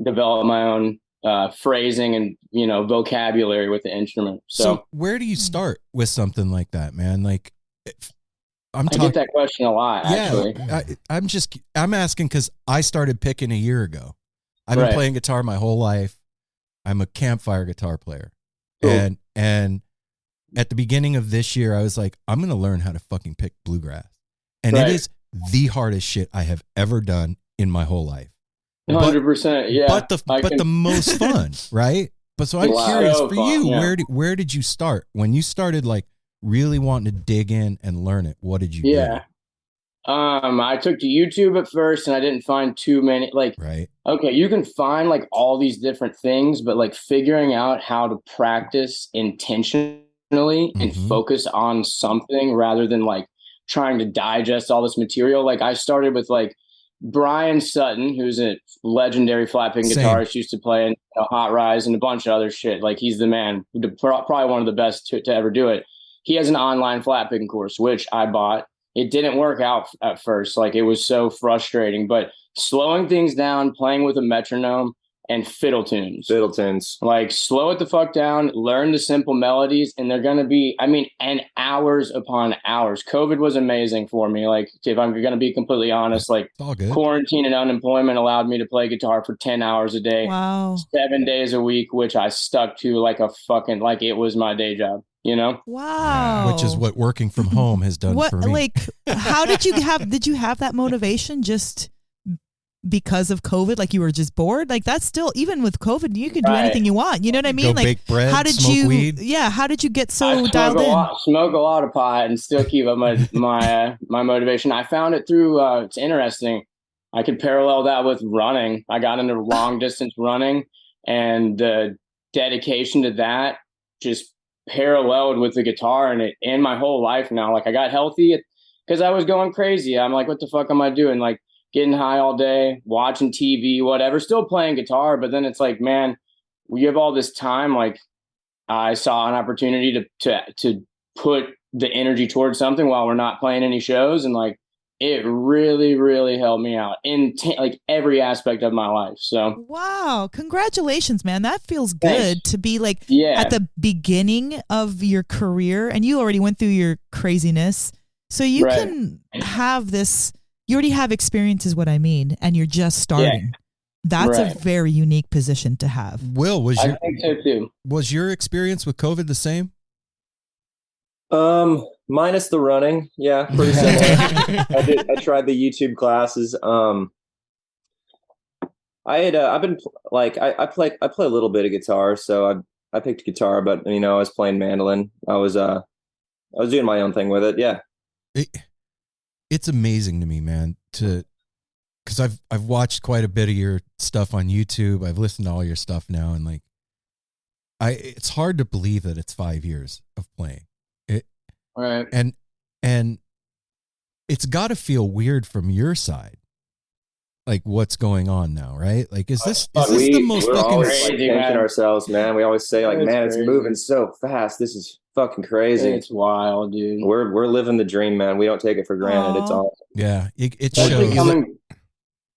develop my own phrasing and, you know, vocabulary with the instrument. So where do you start with something like that, man? Like, I get that question a lot, actually. I'm asking because I started picking a year ago. I've been playing guitar my whole life. I'm a campfire guitar player. Cool. And at the beginning of this year, I was like, I'm going to learn how to fucking pick bluegrass. And it is the hardest shit I have ever done in my whole life. 100%, yeah. But the most fun, right? But so I'm curious for you, where did you start? When you started like really wanting to dig in and learn it, what did you do? I took to YouTube at first and I didn't find too many okay, you can find like all these different things, but like figuring out how to practice intentionally and focus on something rather than like trying to digest all this material. Like I started with like Brian Sutton, who's a legendary flat-picking guitarist, used to play in Hot Rise and a bunch of other shit. Like he's the man, probably one of the best to ever do it. He has an online flat-picking course, which I bought. It didn't work out at first. Like it was so frustrating, but slowing things down, playing with a metronome and fiddle tunes. Like slow it the fuck down, learn the simple melodies, and they're going to be, and hours upon hours. COVID was amazing for me. Like if I'm going to be completely honest, like quarantine and unemployment allowed me to play guitar for 10 hours a day, 7 days a week, which I stuck to like like it was my day job. You know? Wow. Which is what working from home has done for me. Like, how did you have that motivation just because of COVID? Like you were just bored? Like that's still, even with COVID, you can do anything you want. You know what I mean? Go bake bread, smoke weed. Yeah. How did you get so dialed in? Smoke a lot of pot and still keep up my motivation. I found it through, it's interesting. I could parallel that with running. I got into long distance running, and the dedication to that just paralleled with the guitar and my whole life now. Like I got healthy because I was going crazy. I'm like, what the fuck am I doing? Like getting high all day, watching TV, whatever, still playing guitar. But then it's like, man, we have all this time. Like I saw an opportunity to put the energy towards something while we're not playing any shows. And like, it really, really helped me out in like every aspect of my life. So wow, congratulations, man! That feels good to be like at the beginning of your career, and you already went through your craziness, so you can have this. You already have experience, is what I mean, and you're just starting. That's a very unique position to have. Will, I think so too. Was your experience with COVID the same? Minus the running, yeah, pretty similar. I tried the YouTube classes. I've been like I play a little bit of guitar, so I picked guitar, but I was playing mandolin. I was doing my own thing with it. Yeah, it's amazing to me, man. Because I've watched quite a bit of your stuff on YouTube. I've listened to all your stuff now, and like, it's hard to believe that it's 5 years of playing. Right. And it's got to feel weird from your side, like what's going on now, right? Like, is this the most fucking always tension ourselves, man? We always say like, man, it's moving so fast. This is fucking crazy. It's wild, dude. We're living the dream, man. We don't take it for granted. It's awesome. Yeah, it shows.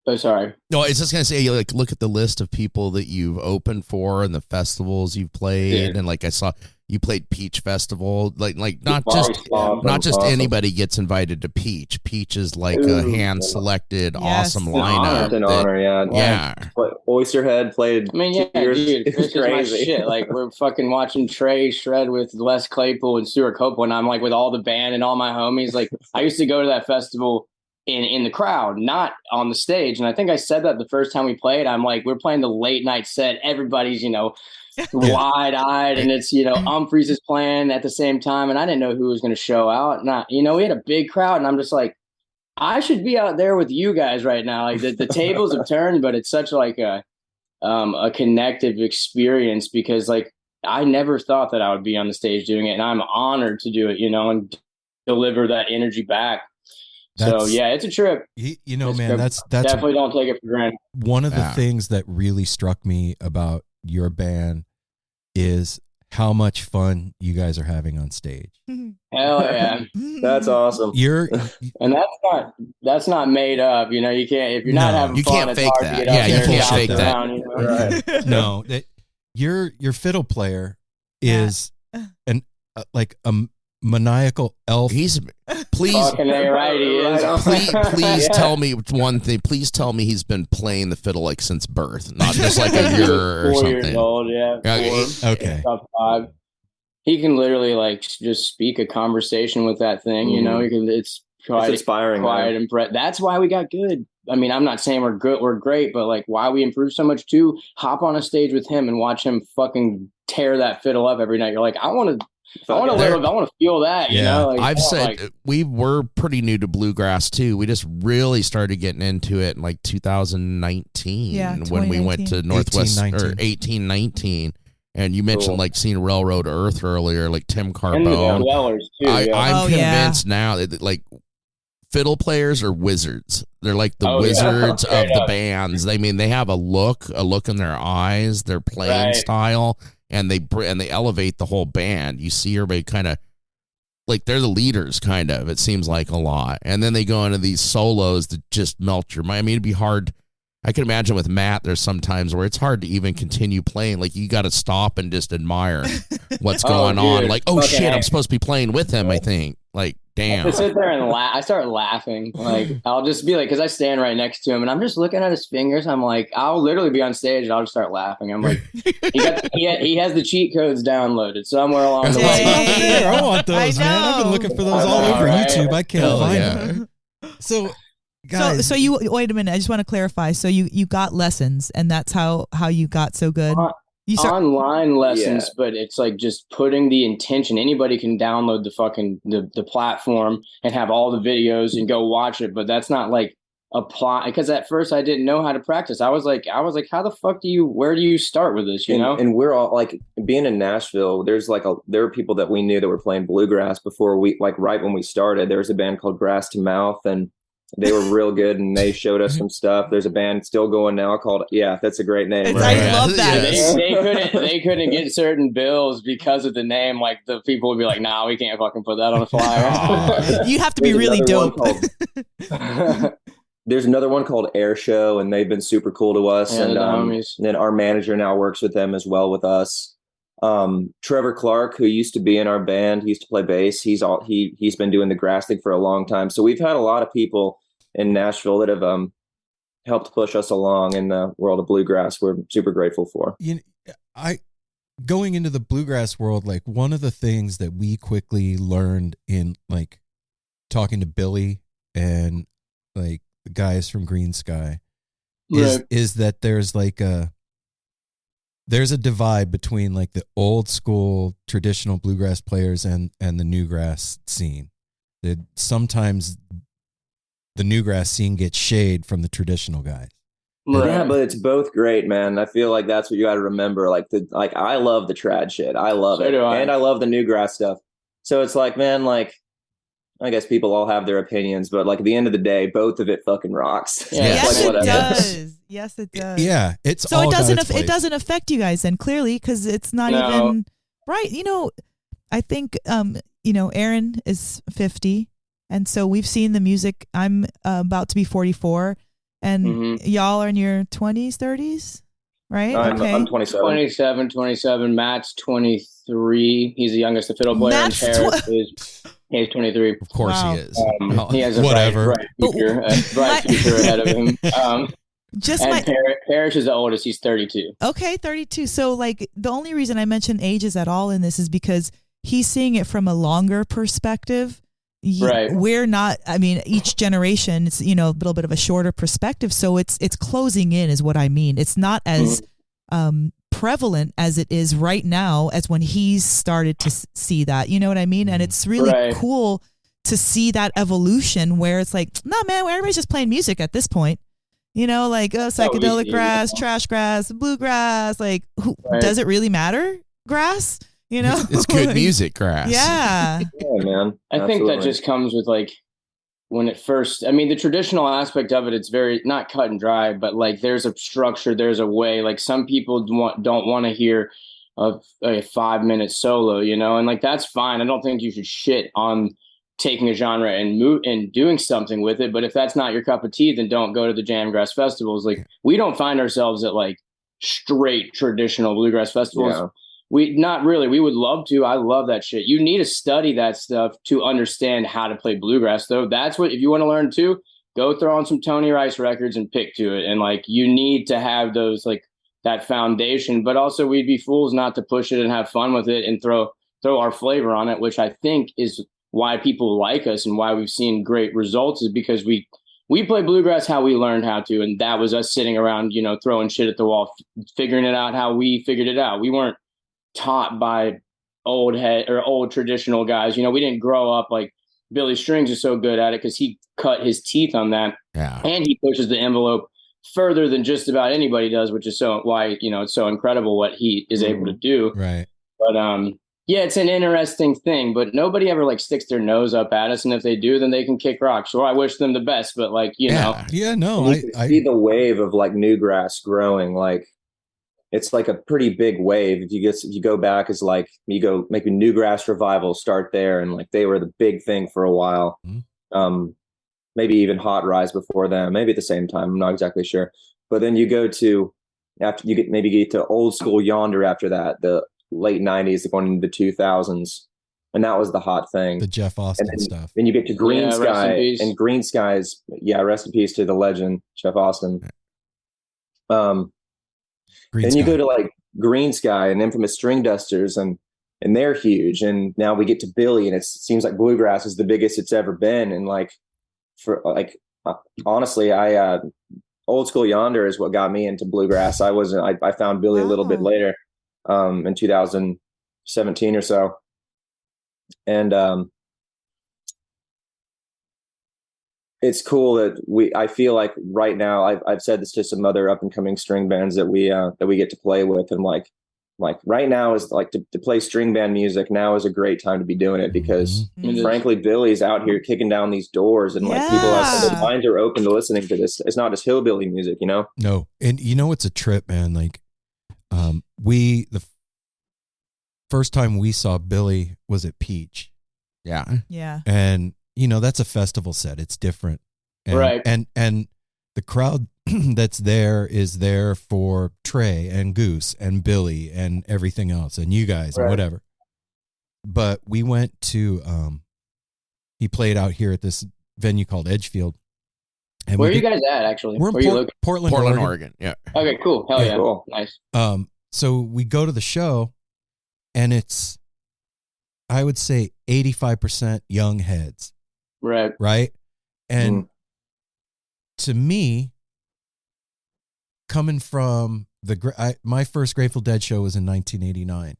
Oh, sorry. No, I was just gonna say, like, look at the list of people that you've opened for and the festivals you've played, and like I saw you played Peach Festival, like not just anybody gets invited to Peach. Peach is like a hand selected, awesome lineup. It's an honor, yeah. Oysterhead played. I mean, yeah, dude, it's crazy. My shit. Like we're fucking watching Trey shred with Les Claypool and Stuart Copeland. I'm like with all the band and all my homies. Like I used to go to that festival in the crowd, not on the stage. And I think I said that the first time we played. I'm like, we're playing the late night set. Everybody's, wide eyed, and it's, Humphreys is playing at the same time. And I didn't know who was going to show out. And we had a big crowd, and I'm just like, I should be out there with you guys right now. Like the tables have turned, but it's such like a connective experience because like, I never thought that I would be on the stage doing it. And I'm honored to do it, and deliver that energy back. So yeah, it's a trip. Man, that's definitely don't take it for granted. One of the things that really struck me about your band is how much fun you guys are having on stage. Hell yeah, that's awesome. And that's not made up. You can't if you're not having you fun. Can't fake that. Yeah, you can't fake that. Right. No, your fiddle player is like a maniacal elf. Please tell me one thing. Please tell me he's been playing the fiddle like since birth, not just like a year or 4 something. Years old, yeah. Okay. He can literally like just speak a conversation with that thing. It's quite inspiring. Quiet and that's why we got good. I mean, I'm not saying we're good, we're great, but like why we improved so much too. Hop on a stage with him and watch him fucking tear that fiddle up every night. You're like, I want to live. I want to feel that. I've said we were pretty new to bluegrass too. We just really started getting into it in like 2019 when we went to Northwest 1819. And you mentioned like seeing Railroad Earth earlier, like Tim Carbone. I'm convinced now that like fiddle players are wizards. They're like the wizards of the bands. They have a look in their eyes, their playing style. And they elevate the whole band. You see everybody kind of like they're the leaders, kind of. It seems like a lot, and then they go into these solos that just melt your mind. I mean, it'd be hard. I can imagine with Matt, there's some times where it's hard to even continue playing. Like you got to stop and just admire what's going on. Like, shit, I'm supposed to be playing with him. I think. Like, damn. I sit there and laugh. I start laughing. Like I'll just be like, because I stand right next to him, and I'm just looking at his fingers. I'm like, I'll literally be on stage, and I'll just start laughing. I'm like, he has the cheat codes downloaded somewhere along the way. I want those, man. I've been looking for those all over YouTube. I can't find them. So, guys, so you wait a minute. I just want to clarify. So you got lessons, and that's how you got so good. Online lessons, but it's like just putting the intention. Anybody can download the fucking the platform and have all the videos and go watch it, but that's not like apply, because at first I didn't know how to practice. I was like, how the fuck where do you start with this? You know? And we're all like, being in Nashville, there were people that we knew that were playing bluegrass before right when we started. There was a band called Grass to Mouth, and they were real good, and they showed us some stuff. There's a band still going now called, that's a great name. Right? I love that. Yes. They couldn't get certain bills because of the name. Like the people would be like, nah, we can't fucking put that on a flyer. You have to be really dope. There's another one called Air Show, and they've been super cool to us. Yeah, and then our manager now works with them as well with us. Trevor Clark, who used to be in our band, he used to play bass. He's been doing the grass thing for a long time. So we've had a lot of people in Nashville that have helped push us along in the world of bluegrass. We're super grateful for. Going into the bluegrass world, like one of the things that we quickly learned in like talking to Billy and like the guys from Green Sky is that there's a divide between like the old school traditional bluegrass players and the newgrass scene. That sometimes the newgrass scene gets shade from the traditional guys. Right. Yeah, but it's both great, man. I feel like that's what you got to remember. Like I love the trad shit. I love it, and I love the newgrass stuff. So it's like, man, like I guess people all have their opinions, but like at the end of the day, both of it fucking rocks. Yeah. Yes, it does. Yes, it does. Yeah, it's so all it doesn't affect you guys then clearly because it's not even right. You know, I think Aaron is 50, and so we've seen the music. I'm about to be 44, and y'all are in your 20s, 30s, right? I'm 27. 27. Matt's 23. He's the youngest, the fiddle player. Matt's He's 23. Of course he is. He has a bright future ahead of him. Parrish is the oldest. He's 32. Okay, 32. So like the only reason I mention ages at all in this is because he's seeing it from a longer perspective. Right. We're not, I mean, each generation, it's, a little bit of a shorter perspective. So it's closing in is what I mean. It's not as prevalent as it is right now as when he's started to see that, you know what I mean? And it's really cool to see that evolution where it's like, no, man, everybody's just playing music at this point, like psychedelic grass, trash grass, bluegrass, like does it really matter? Grass, it's good music, grass. Yeah. Yeah, man. I think that just comes with like when it first, I mean, the traditional aspect of it, it's very not cut and dry, but like there's a structure, there's a way. Like some people don't want to hear a 5-minute solo, and like that's fine. I don't think you should shit on taking a genre and doing something with it. But if that's not your cup of tea, then don't go to the jam grass festivals. Like we don't find ourselves at like straight traditional bluegrass festivals. Yeah. We not really. We would love to. I love that shit. You need to study that stuff to understand how to play bluegrass, though. That's what, if you want to learn too, go throw on some Tony Rice records and pick to it. And like, you need to have those, like that foundation, but also we'd be fools not to push it and have fun with it and throw our flavor on it, which I think is why people like us and why we've seen great results is because we play bluegrass how we learned how to. And that was us sitting around, throwing shit at the wall, figuring it out how we figured it out. We weren't taught by old traditional guys. We didn't grow up like Billy Strings is so good at it because he cut his teeth on that. Yeah. And he pushes the envelope further than just about anybody does, which is why it's so incredible what he is able to do. Right. But yeah, it's an interesting thing, but nobody ever like sticks their nose up at us. And if they do, then they can kick rocks. Sure, I wish them the best, but like, Yeah, no. I see the wave of like newgrass growing, like it's like a pretty big wave. If you go back, it's like you go maybe newgrass revival, start there, and like they were the big thing for a while. Maybe even hot rise before them, maybe at the same time. I'm not exactly sure. But then you go to after you get to old school yonder after that, the late 90s going into the 2000s, and that was the hot thing. The Jeff Austin stuff. Then you get to Green Sky, and Green Sky's rest in peace to the legend Jeff Austin. Then you go to like Green Sky and Infamous String Dusters, and they're huge. And now we get to Billy, and it seems like bluegrass is the biggest it's ever been. And like, honestly, old school yonder is what got me into bluegrass. I found Billy a little bit later, in 2017 or so. And it's cool that I feel like right now I've said this to some other up and coming string bands that we get to play with, and like right now is like to play string band music now is a great time to be doing it, because frankly, Billy's out here kicking down these doors, and like people their minds are open to listening to this. It's not just hillbilly music, you know? No. And you know, it's a trip, man. Like, the first time we saw Billy was at Peach. Yeah. Yeah. And, you know, that's a festival set. It's different. And, right. And the crowd that's there is there for Trey and Goose and Billy and everything else and you guys and whatever. But we went to, he played out here at this venue called Edgefield. And where are you guys at, actually? We're in Portland, Oregon. Yeah. Okay, cool. Hell yeah. Cool. Nice. So we go to the show, and it's, I would say 85% young heads. Right. Right. And to me, coming from my first Grateful Dead show was in 1989.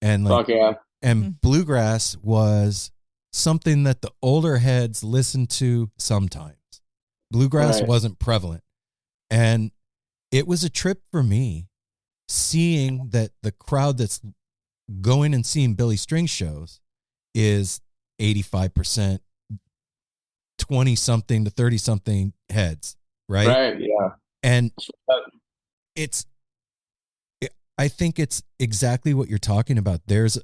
And like, fuck yeah. And bluegrass was something that the older heads listened to sometimes. Bluegrass wasn't prevalent. And it was a trip for me seeing that the crowd that's going and seeing Billy String shows is 85%, 20-something to 30-something heads, right? Right, yeah. And I think it's exactly what you're talking about. There's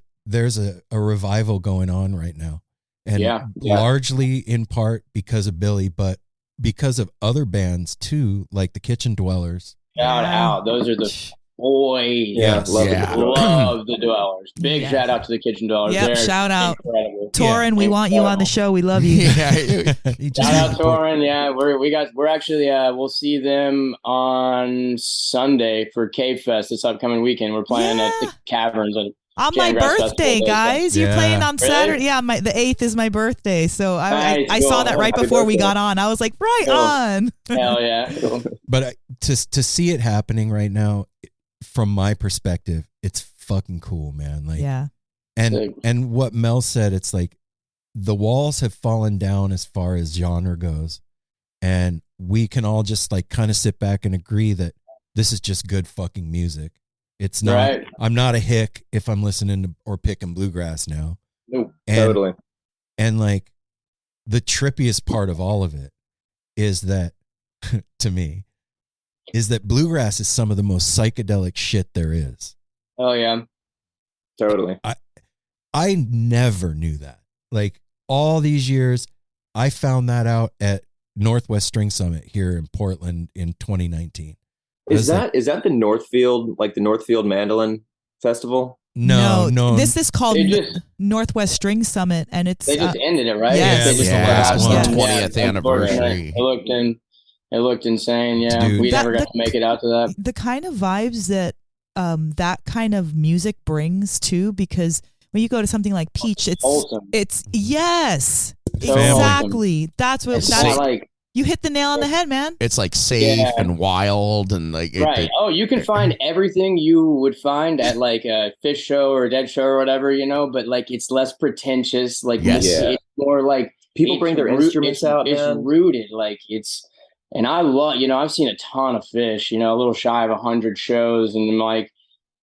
a revival going on right now. And largely in part because of Billy, but because of other bands too, like the Kitchen Dwellers. Shout out. Those are the boys. Love the Dwellers. Big shout out to the Kitchen Dwellers. Yep, shout out. Incredible. Torin, we want you on the show. We love you. Shout out Torin. Yeah, we're actually we'll see them on Sunday for Cave Fest this upcoming weekend. We're playing at the Caverns on my birthday, guys. You're playing on Saturday. Yeah, the 8th is my birthday. So I saw that right before we got on. I was like, on. Hell yeah. But to see it happening right now, from my perspective, it's fucking cool, man. Like, and what Mel said, it's like the walls have fallen down as far as genre goes, and we can all just like kind of sit back and agree that this is just good fucking music. It's not. Right. I'm not a hick if I'm listening to or picking bluegrass now. Nope, totally. And like the trippiest part of all of it is that, to me, is that bluegrass is some of the most psychedelic shit there is. Oh yeah, totally. I never knew that. Like all these years, I found that out at Northwest String Summit here in Portland in 2019. Is that the Northfield, like the Northfield Mandolin Festival? No. This is called Northwest String Summit, and it's they just ended it, right? Yes. The 20th anniversary. It looked insane. Yeah, dude, we never got to make it out to that. The kind of vibes that that kind of music brings too, because when you go to something like Peach, it's wholesome. It's exactly. That's what like. You hit the nail on the head, man. It's like safe and wild and like you can find everything you would find at like a Fish show or a Dead show or whatever, you know, but like it's less pretentious. Like it's more like people bring their instruments out. It's rooted, like it's. And I love, you know, I've seen a ton of Fish, you know, a little shy of 100 shows, and I'm like,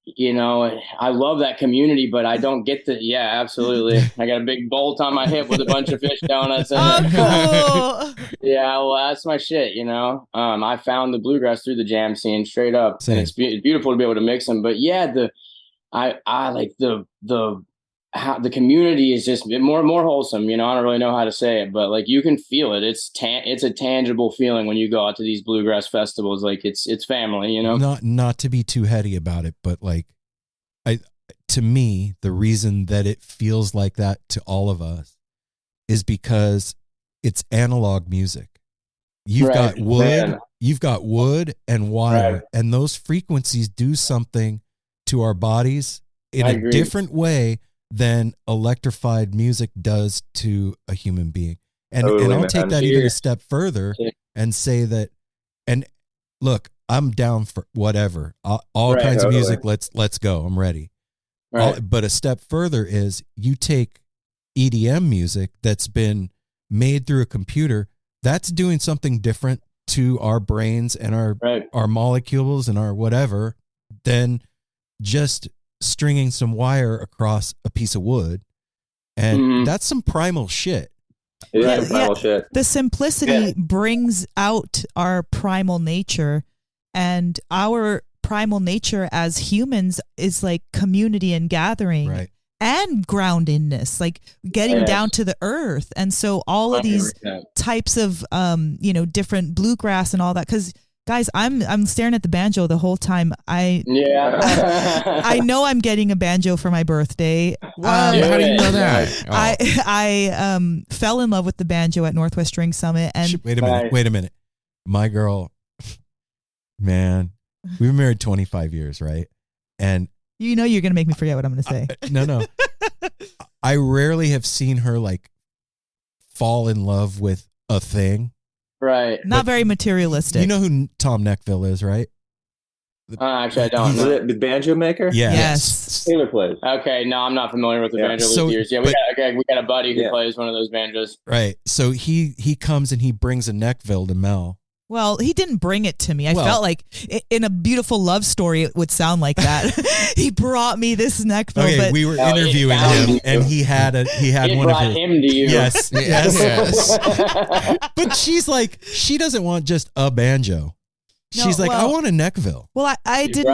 you know, I love that community, but I don't get absolutely. I got a big bolt on my hip with a bunch of Fish donuts in it. Cool. Yeah, well, that's my shit, you know. I found the bluegrass through the jam scene, straight up. Same. And it's beautiful to be able to mix them. But yeah, I like how the community is just more wholesome, you know. I don't really know how to say it, but like you can feel it. It's a tangible feeling when you go out to these bluegrass festivals. Like it's family, you know. Not to be too heady about it, but like to me, the reason that it feels like that to all of us is because it's analog music. You've got wood and wire, and those frequencies do something to our bodies in a different way than electrified music does to a human being. And I'll take that even a step further and say that, and look, I'm down for whatever, all kinds of music. Let's go. I'm ready. But a step further is you take EDM music that's been made through a computer, that's doing something different to our brains and our molecules and our whatever than just stringing some wire across a piece of wood. And that's some primal shit. It is some primal shit. The simplicity brings out our primal nature, and our primal nature as humans is like community and gathering and groundedness, like getting down to the earth. And so all of these types of, different bluegrass and all that, because guys, I'm staring at the banjo the whole time. I know I'm getting a banjo for my birthday. How do you know that? I fell in love with the banjo at Northwest String Summit. And wait a minute. My girl, man, we've been married 25 years, right? And you know you're gonna make me forget what I'm gonna say. No. I rarely have seen her like fall in love with a thing. Right. Not very materialistic. You know who Tom Neckville is, right? Actually, I don't know. The banjo maker? Yeah. Yes. Taylor plays. Okay, no, I'm not familiar with the banjo with years. Yeah, we got a buddy who plays one of those banjos. Right. So he comes and he brings a Neckville to Mel. Well, he didn't bring it to me. I felt like in a beautiful love story, it would sound like that. He brought me this Neckville. Okay, but we were interviewing him, and he had one of his. Him to you. Yes. But she's like, she doesn't want just a banjo. She's like, I want a Neckville. Well, I didn't,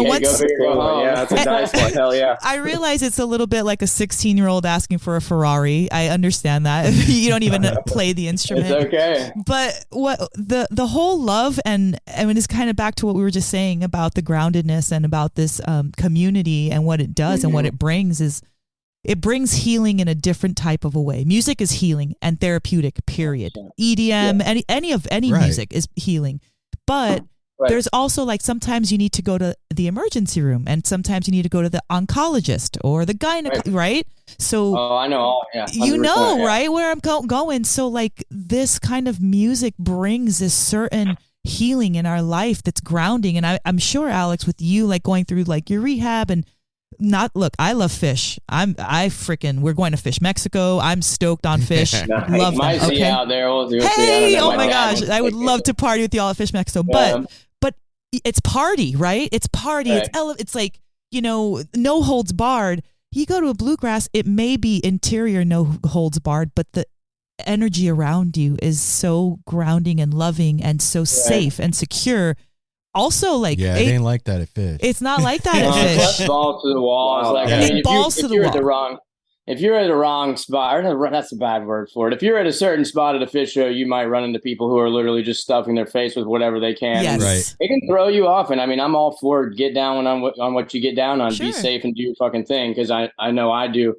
once. That's a nice one. Hell yeah. I realize it's a little bit like a 16-year-old asking for a Ferrari. I understand that. You don't even play the instrument. It's okay. But what the whole love, and I mean, it's kind of back to what we were just saying about the groundedness and about this community and what it does and what it brings is, it brings healing in a different type of a way. Music is healing and therapeutic, period. EDM, any music is healing. But there's also like sometimes you need to go to the emergency room, and sometimes you need to go to the oncologist or the gynecologist, right? So I know, right, where I'm going. So like this kind of music brings this certain healing in our life that's grounding. And I'm sure, Alex, with you like going through like your rehab and I love fish. We're going to Fish Mexico. I'm stoked on fish. Love them. Okay. Out there. We'll hey, oh my gosh. I would love to party with y'all at Fish Mexico. But it's party, right? It's party. Right. It's like, no holds barred. You go to a bluegrass, it may be interior no holds barred, but the energy around you is so grounding and loving and so safe and secure. Also, like it ain't like that at Fish. It's not like that at Fish. Balls to the wall. Balls to the wall. If you're at the wrong spot, that's a bad word for it. If you're at a certain spot at a Fish show, you might run into people who are literally just stuffing their face with whatever they can. Yes. Right. It can throw you off. And I mean, I'm all for get down on what you get down on. Sure. Be safe and do your fucking thing, because I know I do.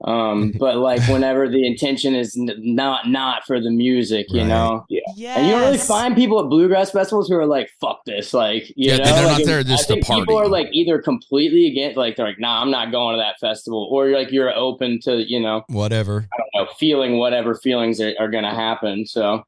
But like whenever the intention is not for the music, you know, yes. And you don't really find people at bluegrass festivals who are like, fuck this, like, you know, they're like, not there just to party. People are like either completely against, like they're like, nah, I'm not going to that festival, or like you're open to, whatever, I don't know, feeling whatever feelings are going to happen. So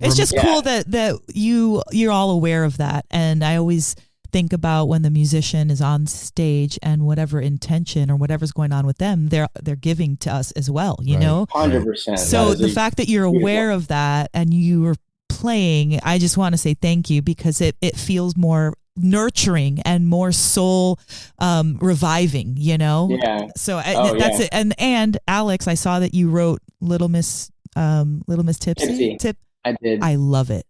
it's just cool that you're all aware of that, and I always think about when the musician is on stage and whatever intention or whatever's going on with them, they're giving to us as well, you know? 100%. So the fact that you're aware of that and you are playing, I just want to say thank you, because it feels more nurturing and more soul reviving, you know? Yeah. So that's it. And Alex, I saw that you wrote Little Miss Tipsy. I did. I love it.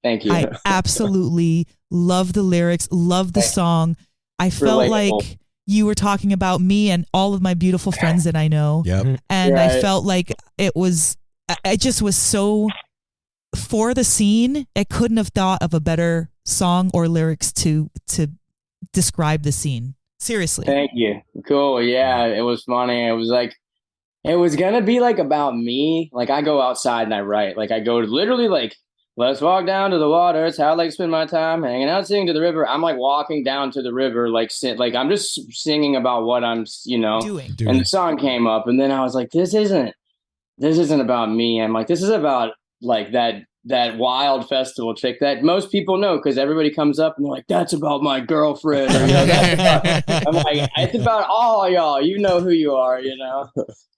Thank you. I absolutely love the lyrics, love the song. I felt like you were talking about me and all of my beautiful friends that I know. Yep. And I felt like it just was so for the scene. I couldn't have thought of a better song or lyrics to describe the scene. Seriously. Thank you. Cool. Yeah, it was funny. It was like, it was going to be like about me. Like I go outside and I write. Like I go to literally like, let's walk down to the water. It's how I like to spend my time hanging out, singing to the river. I'm like walking down to the river, like I'm just singing about what I'm, doing. And the song came up, and then I was like, this isn't about me. I'm like, this is about like that wild festival chick that most people know, because everybody comes up and they're like, that's about my girlfriend. Or, I'm like, it's about all y'all. You know who you are,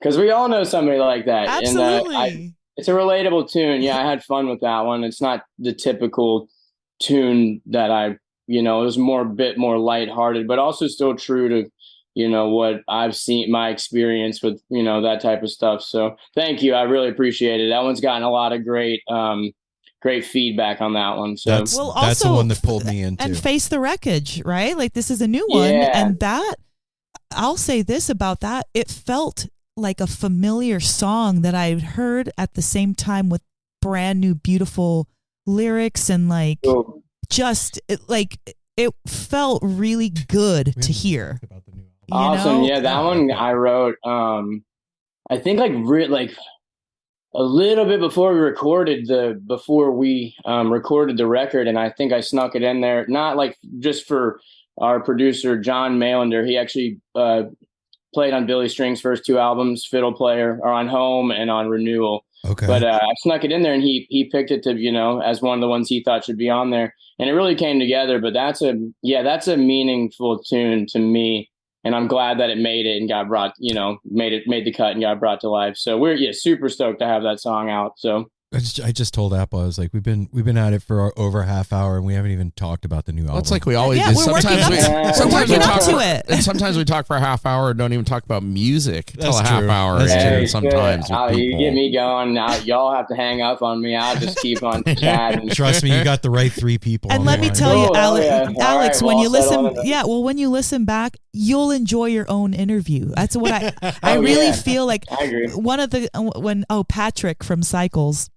because we all know somebody like that. Absolutely. And It's a relatable tune. Yeah, I had fun with that one. It's not the typical tune that it was a bit more lighthearted, but also still true to, what I've seen, my experience with, that type of stuff. So thank you. I really appreciate it. That one's gotten a lot of great feedback on that one. So that's the one that pulled me into. And Face the Wreckage, right? Like this is a new one. And that, I'll say this about that. It felt like a familiar song that I'd heard at the same time with brand new, beautiful lyrics and it felt really good to hear. Awesome. Yeah, that one I wrote, I think a little bit before we recorded the record. And I think I snuck it in there, not like just for our producer, John Mailander. He actually, played on Billy String's first 2 albums, fiddle player, or on Home and on Renewal. Okay. But I snuck it in there, and he picked it to, as one of the ones he thought should be on there. And it really came together. But that's a meaningful tune to me. And I'm glad that it made it and got brought, made the cut and got brought to life. So we're super stoked to have that song out. So I just told Apple, I was like, we've been at it for over a half hour and we haven't even talked about the new album. It's like we always do. Sometimes we talk for a half hour and don't even talk about music until a half hour. That's true. Sometimes you get me going. Y'all have to hang up on me. I'll just keep on chatting. Trust me, you got the right 3 people. And let me tell you, Alex, when you listen, when you listen back, you'll enjoy your own interview. That's what I really feel like. I agree. One of the Patrick from Cycles.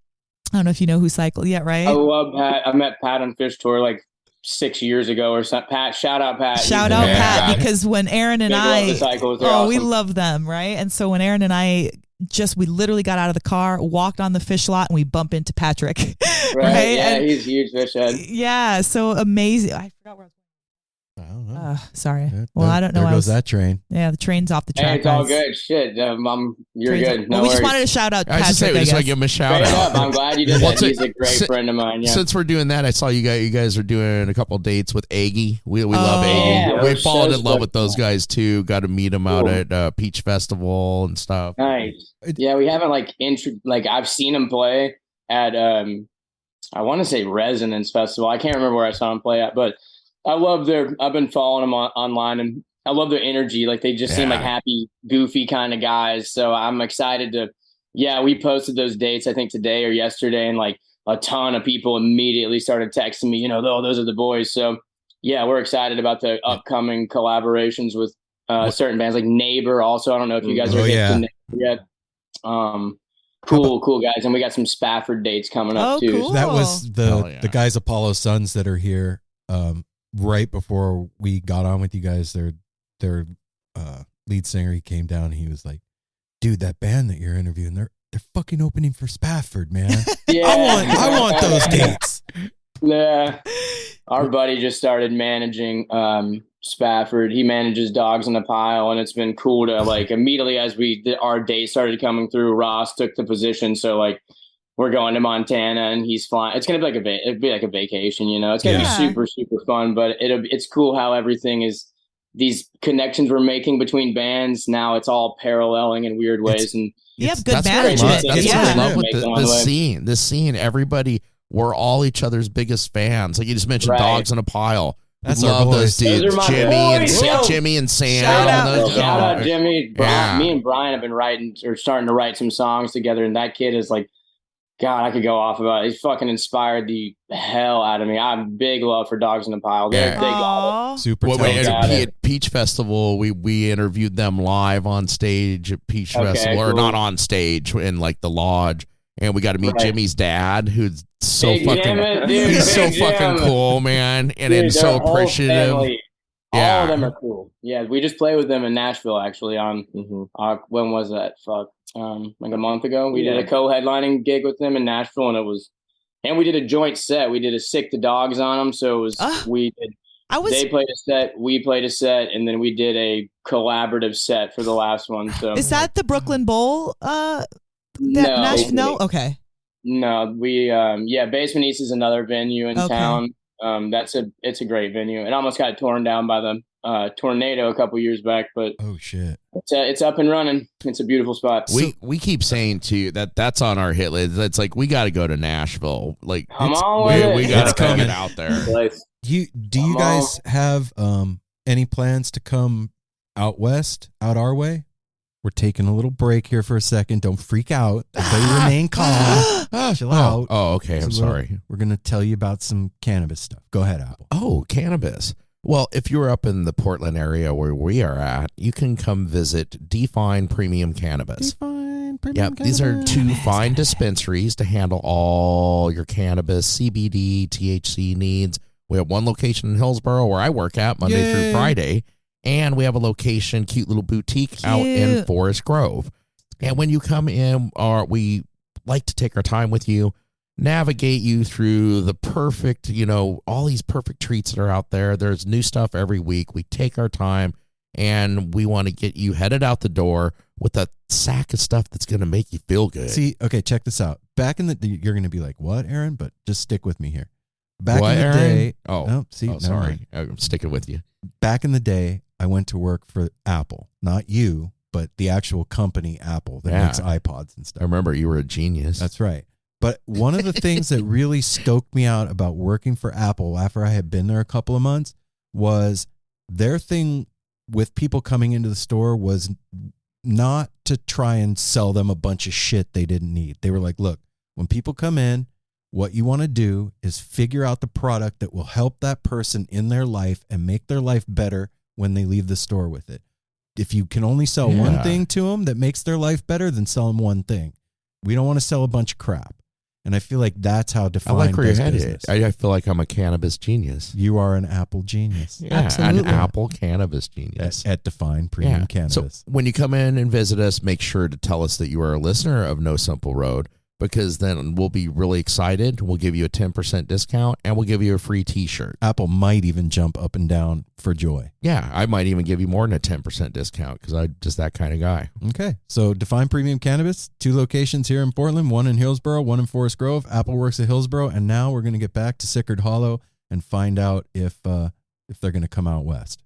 I don't know if you know who Cycle yet, right? I love Pat. I met Pat on Fish Tour like 6 years ago or something. Pat, shout out Pat. Shout out Pat, because when Aaron and awesome. We love them, right? And so when Aaron and I we literally got out of the car, walked on the fish lot, and we bump into Patrick. Right? Yeah, he's a huge fish head. Yeah, so amazing. I forgot where I was. I don't know. Sorry. Well, I don't know. There goes that train. Yeah, the train's off the track. Hey, it's all good. Shit, you're good. No we worries. just wanted to shout out Patrick. We just want to give him a shout out. I'm glad you did that. He's a great friend of mine. Yeah. Since we're doing that, I saw you guys are doing a couple of dates with Aggie. We love Aggie. Yeah, we fallen in love with those guys too. Got to meet them out at Peach Festival and stuff. Nice. Yeah, we haven't I've seen them play at I want to say Resonance Festival. I can't remember where I saw them play at, but I've been following them online, and I love their energy. Like they just seem like happy, goofy kind of guys. So I'm excited we posted those dates, I think today or yesterday, and like a ton of people immediately started texting me, those are the boys. So yeah, we're excited about the upcoming collaborations with certain bands like Neighbor. Also, I don't know if you guys are hip to Neighbor yet. Cool guys. And we got some Spafford dates coming up too. Cool. That was the guys, Apollo Sons, that are here. Right before we got on with you guys, their lead singer, he came down and he was like, dude, that band that you're interviewing, they're fucking opening for Spafford, man. I want those dates. Yeah. Our buddy just started managing Spafford. He manages Dogs in a Pile, and it's been cool to immediately as our dates started coming through, Ross took the position. So we're going to Montana and he's flying. It's going to be like a vacation, It's going to be super, super fun, but it's cool how everything is, these connections we're making between bands. Now it's all paralleling in weird ways. And you have good management. That's what I love with this scene. Everybody, we're all each other's biggest fans. Like you just mentioned Dogs in a Pile. That's love those dudes. Jimmy and Sam. Shout out Jimmy. Me and Brian have been starting to write some songs together, and that kid is God, I could go off about it. He's fucking inspired the hell out of me. I have big love for Dogs in the Pile. They're big. Super at Peach Festival, we interviewed them live on stage at Peach Festival, or not on stage, in the lodge. And we got to meet Jimmy's dad, who's so he's so fucking cool, man. And so appreciative. All of them are cool. Yeah, we just played with them in Nashville, actually, on, when was that? A month ago. We did a co-headlining gig with them in Nashville, and we did a joint set. We did a Sick the Dogs on them, so it was, they played a set, we played a set, and then we did a collaborative set for the last one. So is that the Brooklyn Bowl? No. Okay. No, we Basement East is another venue in town. It's a great venue. It almost got torn down by the tornado a couple years back, but oh shit, it's up and running. It's a beautiful spot. We keep saying to you that's on our hit list. It's like we got to go to Nashville. Like come on, we got to get out there. Do you guys have any plans to come out west, out our way? We're taking a little break here for a second. Don't freak out. Everybody remain calm. Chill out. Oh, okay. I'm sorry. We're going to tell you about some cannabis stuff. Go ahead, Apple. Oh, cannabis. Well, if you're up in the Portland area where we are at, you can come visit Define Premium Cannabis. Define Premium Yep, these are 2 fine dispensaries to handle all your cannabis, CBD, THC needs. We have one location in Hillsboro where I work at Monday through Friday. And we have a location, cute little boutique out in Forest Grove. And when you come in, we like to take our time with you, navigate you through the perfect, all these perfect treats that are out there. There's new stuff every week. We take our time, and we want to get you headed out the door with a sack of stuff that's going to make you feel good. See, okay, check this out. Back in you're going to be like, what, Aaron? But just stick with me here. Back in the Aaron? day. Sorry. I'm sticking with you. Back in the day, I went to work for Apple, not you, but the actual company Apple that makes iPods and stuff. I remember you were a genius. That's right. But one of the things that really stoked me out about working for Apple after I had been there a couple of months was their thing with people coming into the store was not to try and sell them a bunch of shit they didn't need. They were like, look, when people come in, what you want to do is figure out the product that will help that person in their life and make their life better when they leave the store with it. If you can only sell one thing to them that makes their life better, then sell them one thing. We don't want to sell a bunch of crap. And I feel like that's how Define I like where does you're headed. business. I feel like I'm a cannabis genius. You are an Apple genius. Yeah, Absolutely. an Apple cannabis genius. At Define Premium Cannabis. So when you come in and visit us, make sure to tell us that you are a listener of No Simple Road, because then we'll be really excited. We'll give you a 10% discount, and we'll give you a free T-shirt. Apple might even jump up and down for joy. Yeah, I might even give you more than a 10% discount because I'm just that kind of guy. Okay, so Define Premium Cannabis, 2 locations here in Portland, 1 in Hillsboro, 1 in Forest Grove. Apple works at Hillsboro, and now we're going to get back to Sicard Hollow and find out if they're going to come out west.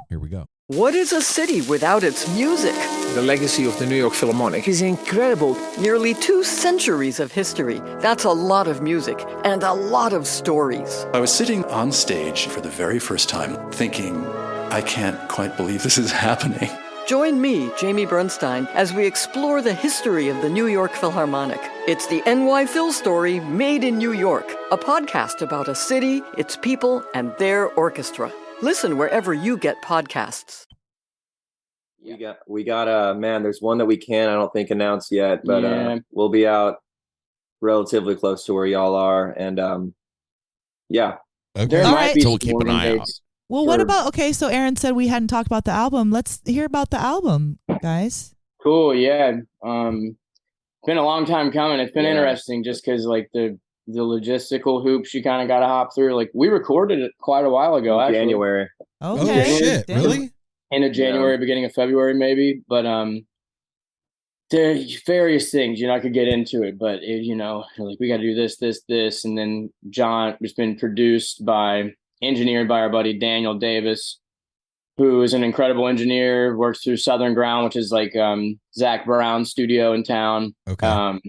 Here we go. What is a city without its music? The legacy of the New York Philharmonic is incredible. Nearly 2 centuries of history. That's a lot of music and a lot of stories. I was sitting on stage for the very first time thinking, I can't quite believe this is happening. Join me, Jamie Bernstein, as we explore the history of the New York Philharmonic. It's the NY Phil story made in New York, a podcast about a city, its people, and their orchestra. Listen wherever you get podcasts. We got man, there's one that we I don't think announce yet, but we'll be out relatively close to where y'all are, and Okay. There All might right. be So we'll keep an some eye dates. Well, what about, so Aaron said we hadn't talked about the album. Let's hear about the album, guys. Cool, yeah. Been a long time coming. It's been interesting just because like the logistical hoops you kind of got to hop through. Like we recorded it quite a while ago, actually. January. Okay. Oh, shit. Damn. Really? End of January, beginning of February, maybe. But there are various things, I could get into it, but like we got to do this. And then John, it's been engineered by our buddy Daniel Davis, who is an incredible engineer, works through Southern Ground, which is like Zach Brown's studio in town. Okay.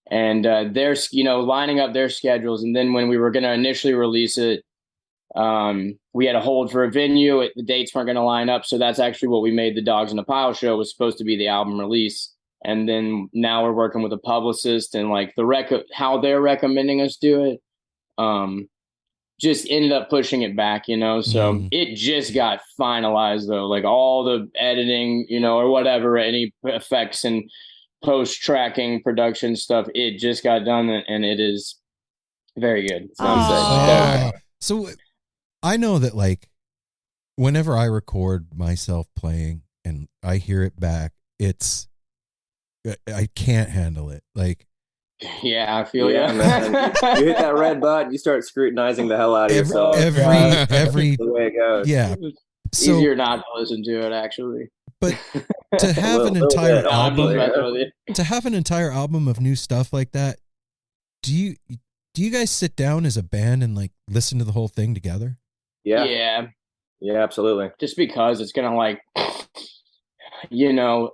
And they're, lining up their schedules. And then when we were going to initially release it, we had to hold for a venue. The dates weren't going to line up. So that's actually what we made the Dogs in a Pile show was supposed to be the album release. And then now we're working with a publicist and like how they're recommending us do it. Just ended up pushing it back, so it just got finalized though, like all the editing, or whatever, any effects and post tracking production stuff, it just got done and it is very good. So I know that like whenever I record myself playing and I hear it back, I can't handle it. Like, yeah, I feel man. You hit that red button, you start scrutinizing the hell out of yourself. Every the way it goes. Yeah. It's easier not to listen to it, actually. But to have an entire album of new stuff like that, do you guys sit down as a band and like listen to the whole thing together? Yeah. Yeah, absolutely. Just because it's going to like, you know,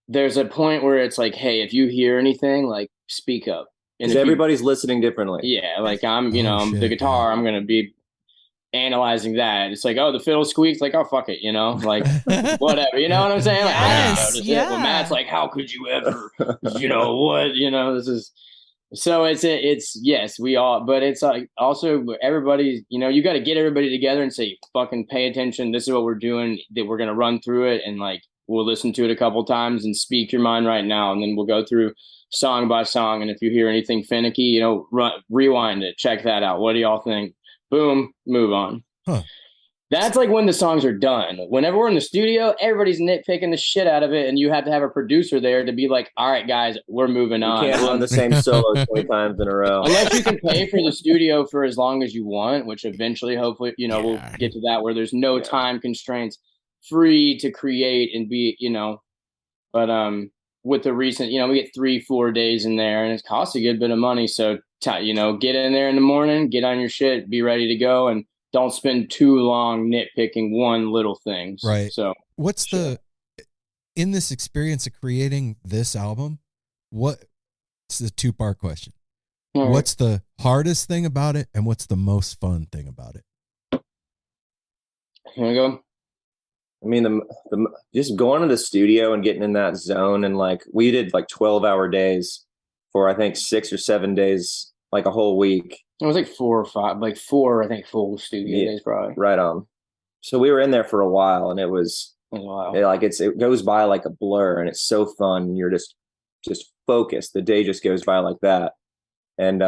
there's a point where it's like, hey, if you hear anything, like speak up. Because everybody's listening differently. Yeah. Like I'm the guitar, I'm going to be analyzing that. It's like, oh, the fiddle squeaks, like, oh, fuck it, you know, like whatever, you know what I'm saying? Like, yes, yeah. Well, Matt's like, how could you ever, you know, what, you know, this is, so it's yes, we all, but it's like also everybody, you know, you got to get everybody together and say, fucking pay attention. This is what we're doing, that we're going to run through it. And like, we'll listen to it a couple times and speak your mind right now. And then we'll go through song by song. And if you hear anything finicky, you know, rewind it, check that out. What do y'all think? Boom, move on. Huh. That's like when the songs are done. Whenever we're in the studio, everybody's nitpicking the shit out of it, and you have to have a producer there to be like, all right, guys, we're moving on. You can't run the same solo 20 times in a row. Unless you can pay for the studio for as long as you want, which eventually, hopefully, you know, we'll get to that where there's no time constraints, free to create and be, you know, but with the recent, you know, we get 3-4 days in there, and it costs a good bit of money. So, you know, get in there in the morning, get on your shit, be ready to go, and don't spend too long nitpicking one little thing. Right. So what's in this experience of creating this album, it's a 2-part question. Right. What's the hardest thing about it, and what's the most fun thing about it? Here we go. I mean, the just going to the studio and getting in that zone, and like we did like 12-hour days for I think 6 or 7 days, like a whole week. It was like 4 or 5, like 4, I think, full studio days probably. Right on. So we were in there for a while, and it was like it goes by like a blur, and it's so fun. You're just focused. The day just goes by like that, and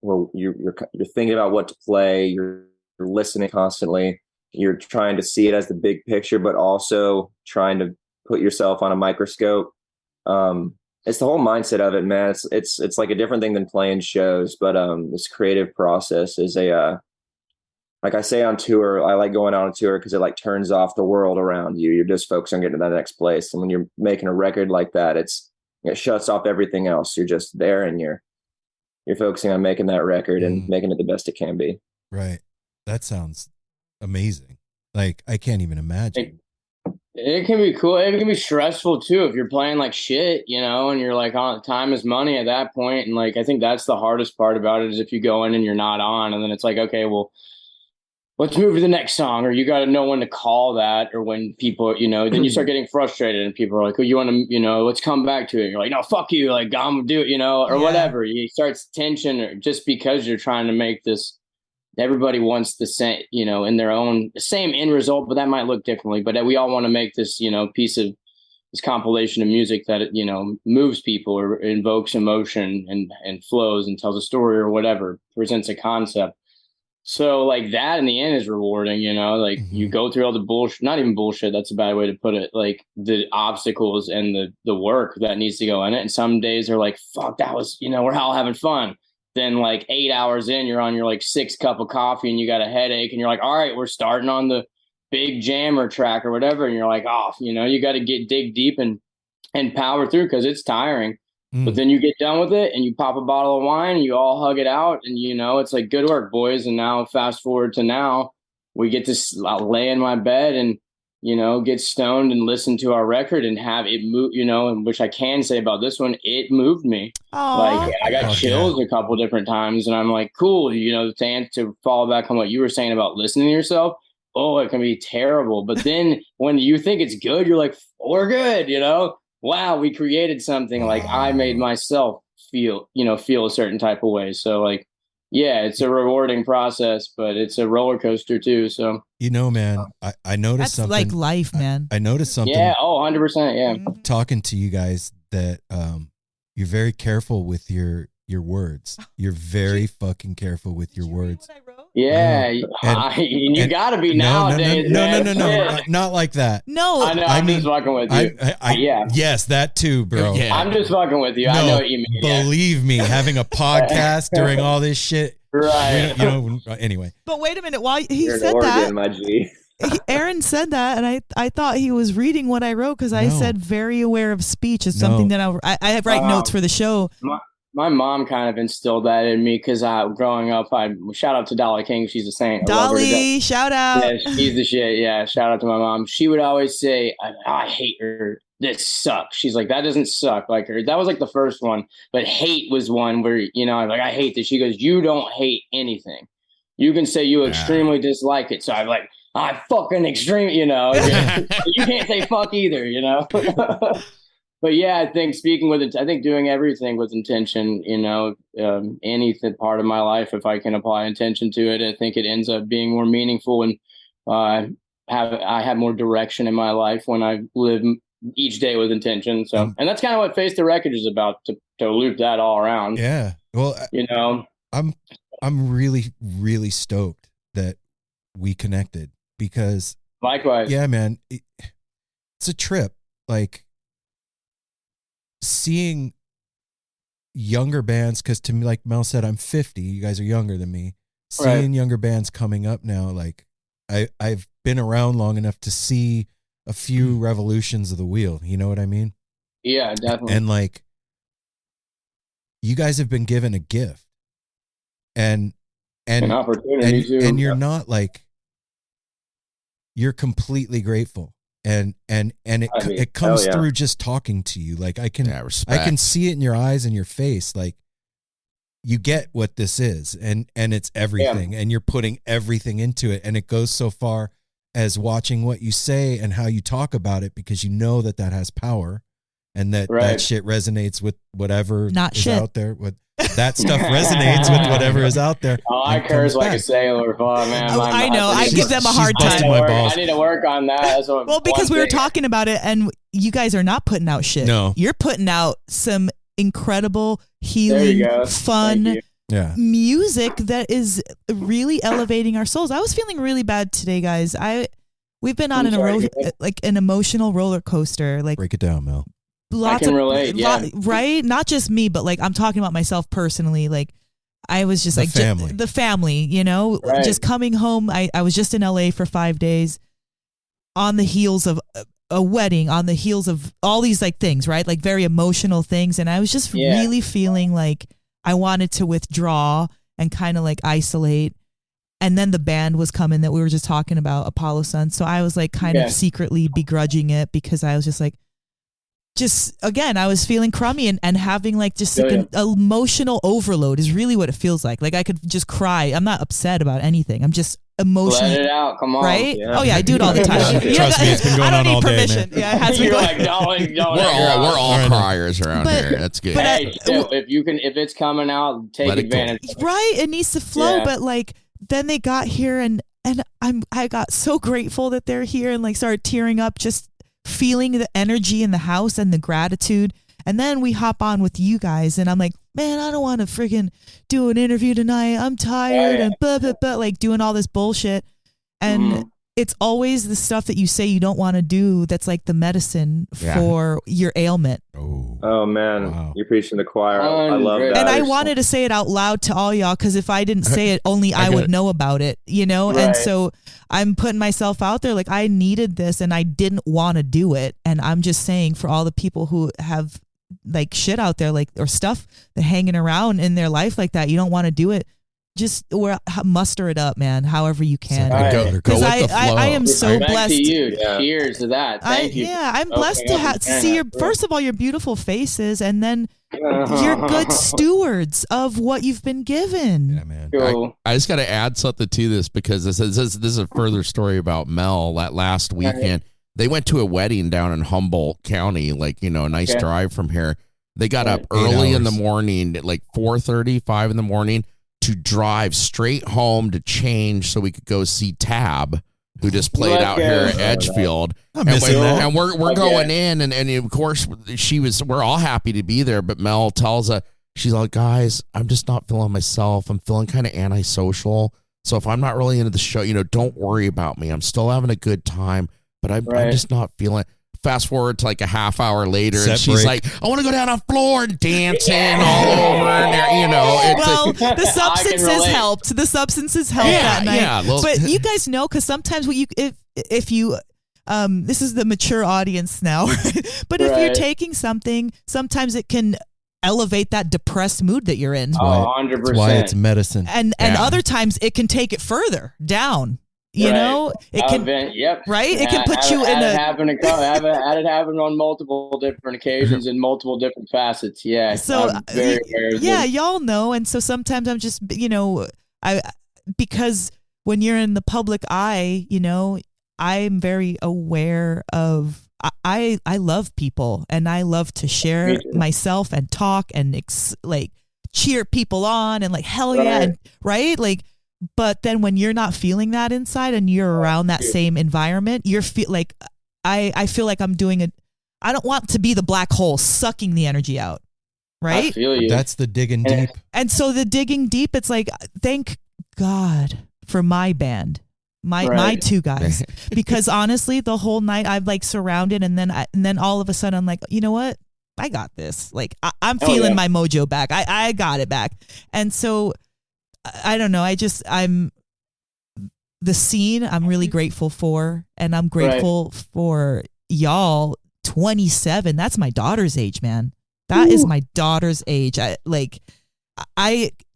well, you're thinking about what to play. You're listening constantly. You're trying to see it as the big picture, but also trying to put yourself on a microscope. It's the whole mindset of it, man. It's like a different thing than playing shows, but this creative process is like I say on tour, I like going on a tour because it like turns off the world around you. You're just focused on getting to that next place. And when you're making a record like that, it shuts off everything else. You're just there, and you're focusing on making that record and making it the best it can be. Right. That sounds amazing. Like, I can't even imagine. It can be cool. It can be stressful too if you're playing like shit, you know, and you're like, on time is money at that point. And like, I think that's the hardest part about it, is if you go in and you're not on, and then it's like, okay, well, let's move to the next song, or you got to know when to call that, or when people, you know, then you start getting frustrated, and people are like, oh, you want to, you know, let's come back to it. And you're like, no, fuck you. Like, I'm gonna do it, you know, or whatever. You start tension, or just because you're trying to make this, everybody wants the same, you know, in their own same end result, but that might look differently. But we all want to make this, you know, piece of this compilation of music that, you know, moves people or invokes emotion and flows and tells a story or whatever, presents a concept. So like that in the end is rewarding, you know, like you go through all the bullshit, not even bullshit, that's a bad way to put it, like the obstacles and the work that needs to go in it. And some days are like, fuck, that was, you know, we're all having fun. Then like 8 hours in, you're on your like 6th cup of coffee and you got a headache, and you're like, all right, we're starting on the big jammer track or whatever. And you're like, oh, you know, you got to dig deep and power through, because it's tiring. But then you get done with it and you pop a bottle of wine and you all hug it out, and, you know, it's like, good work, boys. And now fast forward to now, we get to lay in my bed and, you know, get stoned and listen to our record and have it move, you know, and which I can say about this one, it moved me. Aww. Like I got chills a couple different times, and I'm like, cool, you know, to follow back on what you were saying about listening to yourself. Oh, it can be terrible. But then when you think it's good, you're like, we're good, you know? Wow, we created something. Like I made myself feel a certain type of way. So like, yeah, it's a rewarding process, but it's a roller coaster too. So, you know, man, I noticed that's something. Like life, man. I noticed something. Yeah. Oh, 100%. Yeah. Talking to you guys, that you're very careful with your words. You're very fucking careful with your words. Yeah, you got to be nowadays. No, not like that. No, I know. I'm just fucking with you. Yeah, yes, that too, bro. Yeah. I'm just fucking with you. No, I know what you mean. Believe me, having a podcast during all this shit, right? You know. Anyway, but wait a minute. While he said that, my G. Aaron said that, and I thought he was reading what I wrote, because I said very aware of speech is something that I write notes for the show. My mom kind of instilled that in me because growing up, shout out to Dolly King. She's a saint. Dolly, shout out. Yeah, she's the shit. Yeah, shout out to my mom. She would always say, I hate her. This sucks. She's like, that doesn't suck. Like her. That was like the first one. But hate was one where, I'm like, I hate this. She goes, you don't hate anything. You can say you extremely dislike it. So I'm like, I fucking extreme, You can't say fuck either, But yeah, I think doing everything with intention, anything part of my life, if I can apply intention to it, I think it ends up being more meaningful, and I have more direction in my life when I live each day with intention. So, and that's kind of what Face the Wreckage is about, to loop that all around. Yeah. Well, I'm really, really stoked that we connected, because likewise, yeah, man, it's a trip. Like, seeing younger bands, because to me, like Mel said, I'm 50. You guys are younger than me. Seeing younger bands coming up now, like I've been around long enough to see a few revolutions of the wheel. You know what I mean? Yeah, definitely. And like, you guys have been given a gift, and an opportunity too. And you're not like, you're completely grateful. And it comes through just talking to you. Like I can see it in your eyes and your face. Like, you get what this is, and it's everything, and you're putting everything into it. And it goes so far as watching what you say and how you talk about it, because you know that has power, and that shit resonates with whatever is out there. That stuff resonates with whatever is out there. Oh, I curse like a sailor. Oh, man. I know. I give them a hard time. I need to work on that. Well, because we were talking about it, and you guys are not putting out shit. No. You're putting out some incredible, healing, fun music that is really elevating our souls. I was feeling really bad today, guys. We've been on an emotional roller coaster. Like, break it down, Mel. I can relate, right? Not just me, but like, I'm talking about myself personally. Like, I was just the family, just coming home. I was just in LA for 5 days, on the heels of a wedding, on the heels of all these like things, right? Like very emotional things. And I was just really feeling like I wanted to withdraw and kind of like isolate. And then the band was coming that we were just talking about, Apollo Sun. So I was like kind of secretly begrudging it, because I was just like, again, I was feeling crummy and having like just like an emotional overload is really what it feels like. Like, I could just cry. I'm not upset about anything. I'm just emotionally. Let it out. Come on. Right? Yeah. Oh yeah, I do it all the time. Trust me, it's been going on all day, man. Yeah, it has been going. We're all criers around here. That's good. But if it's coming out, take advantage. Right? It needs to flow. But like, then they got here, and I got so grateful that they're here, and like started tearing up, just feeling the energy in the house and the gratitude. And then we hop on with you guys, and I'm like, man, I don't want to freaking do an interview tonight. I'm tired and blah, blah, blah, like doing all this bullshit. And it's always the stuff that you say you don't want to do that's like the medicine for your ailment. Oh man, wow. You're preaching the choir. I love that. And I wanted to say it out loud to all y'all, because if I didn't say it, only I would know about it, And so I'm putting myself out there. Like, I needed this, and I didn't want to do it. And I'm just saying, for all the people who have like shit out there, like, or stuff that hanging around in their life like that, you don't want to do it. Just muster it up, man. However you can. Because I am so blessed. To you. Cheers to that. Thank you. Yeah, I'm blessed to see first of all, your beautiful faces, and then you're good stewards of what you've been given. Yeah, man. Cool. I just got to add something to this, because this is a further story about Mel. That last weekend, they went to a wedding down in Humboldt County, like, a nice drive from here. They got up early in the morning, at like 4:30, 5 in the morning, to drive straight home to change so we could go see Tab, who just played out here at Edgefield. And we're going in, and of course we're all happy to be there, but Mel tells us, she's like, guys, I'm just not feeling myself. I'm feeling kind of antisocial. So if I'm not really into the show, don't worry about me. I'm still having a good time, but I'm just not feeling it. Fast forward to like a half hour later, and she's like, I want to go down on the floor and dancing all over in there, Well, the substances helped. The substances helped that night. Yeah, but you guys know, because sometimes if you this is the mature audience now, but if you're taking something, sometimes it can elevate that depressed mood that you're in. 100%. That's why it's medicine. And other times it can take it further down. You know, it can, right? It can put you in a. Had it happen on multiple different occasions in multiple different facets. Yeah. So I'm very aware of it. y'all know. And so sometimes I'm just, because when you're in the public eye, I'm very aware of. I love people and I love to share myself and talk and cheer people on and hell yeah, and right But then when you're not feeling that inside and you're around that same environment, I feel like I'm doing I don't want to be the black hole sucking the energy out. Right. I feel you. That's the digging deep. And so the digging deep, it's thank God for my band, my two guys, because honestly, the whole night I've surrounded and then all of a sudden I'm like, you know what? I got this. I'm feeling my mojo back. I got it back. And so I don't know. I'm the scene I'm really grateful for, and I'm grateful for y'all 27. That's my daughter's age, man. That is my daughter's age. I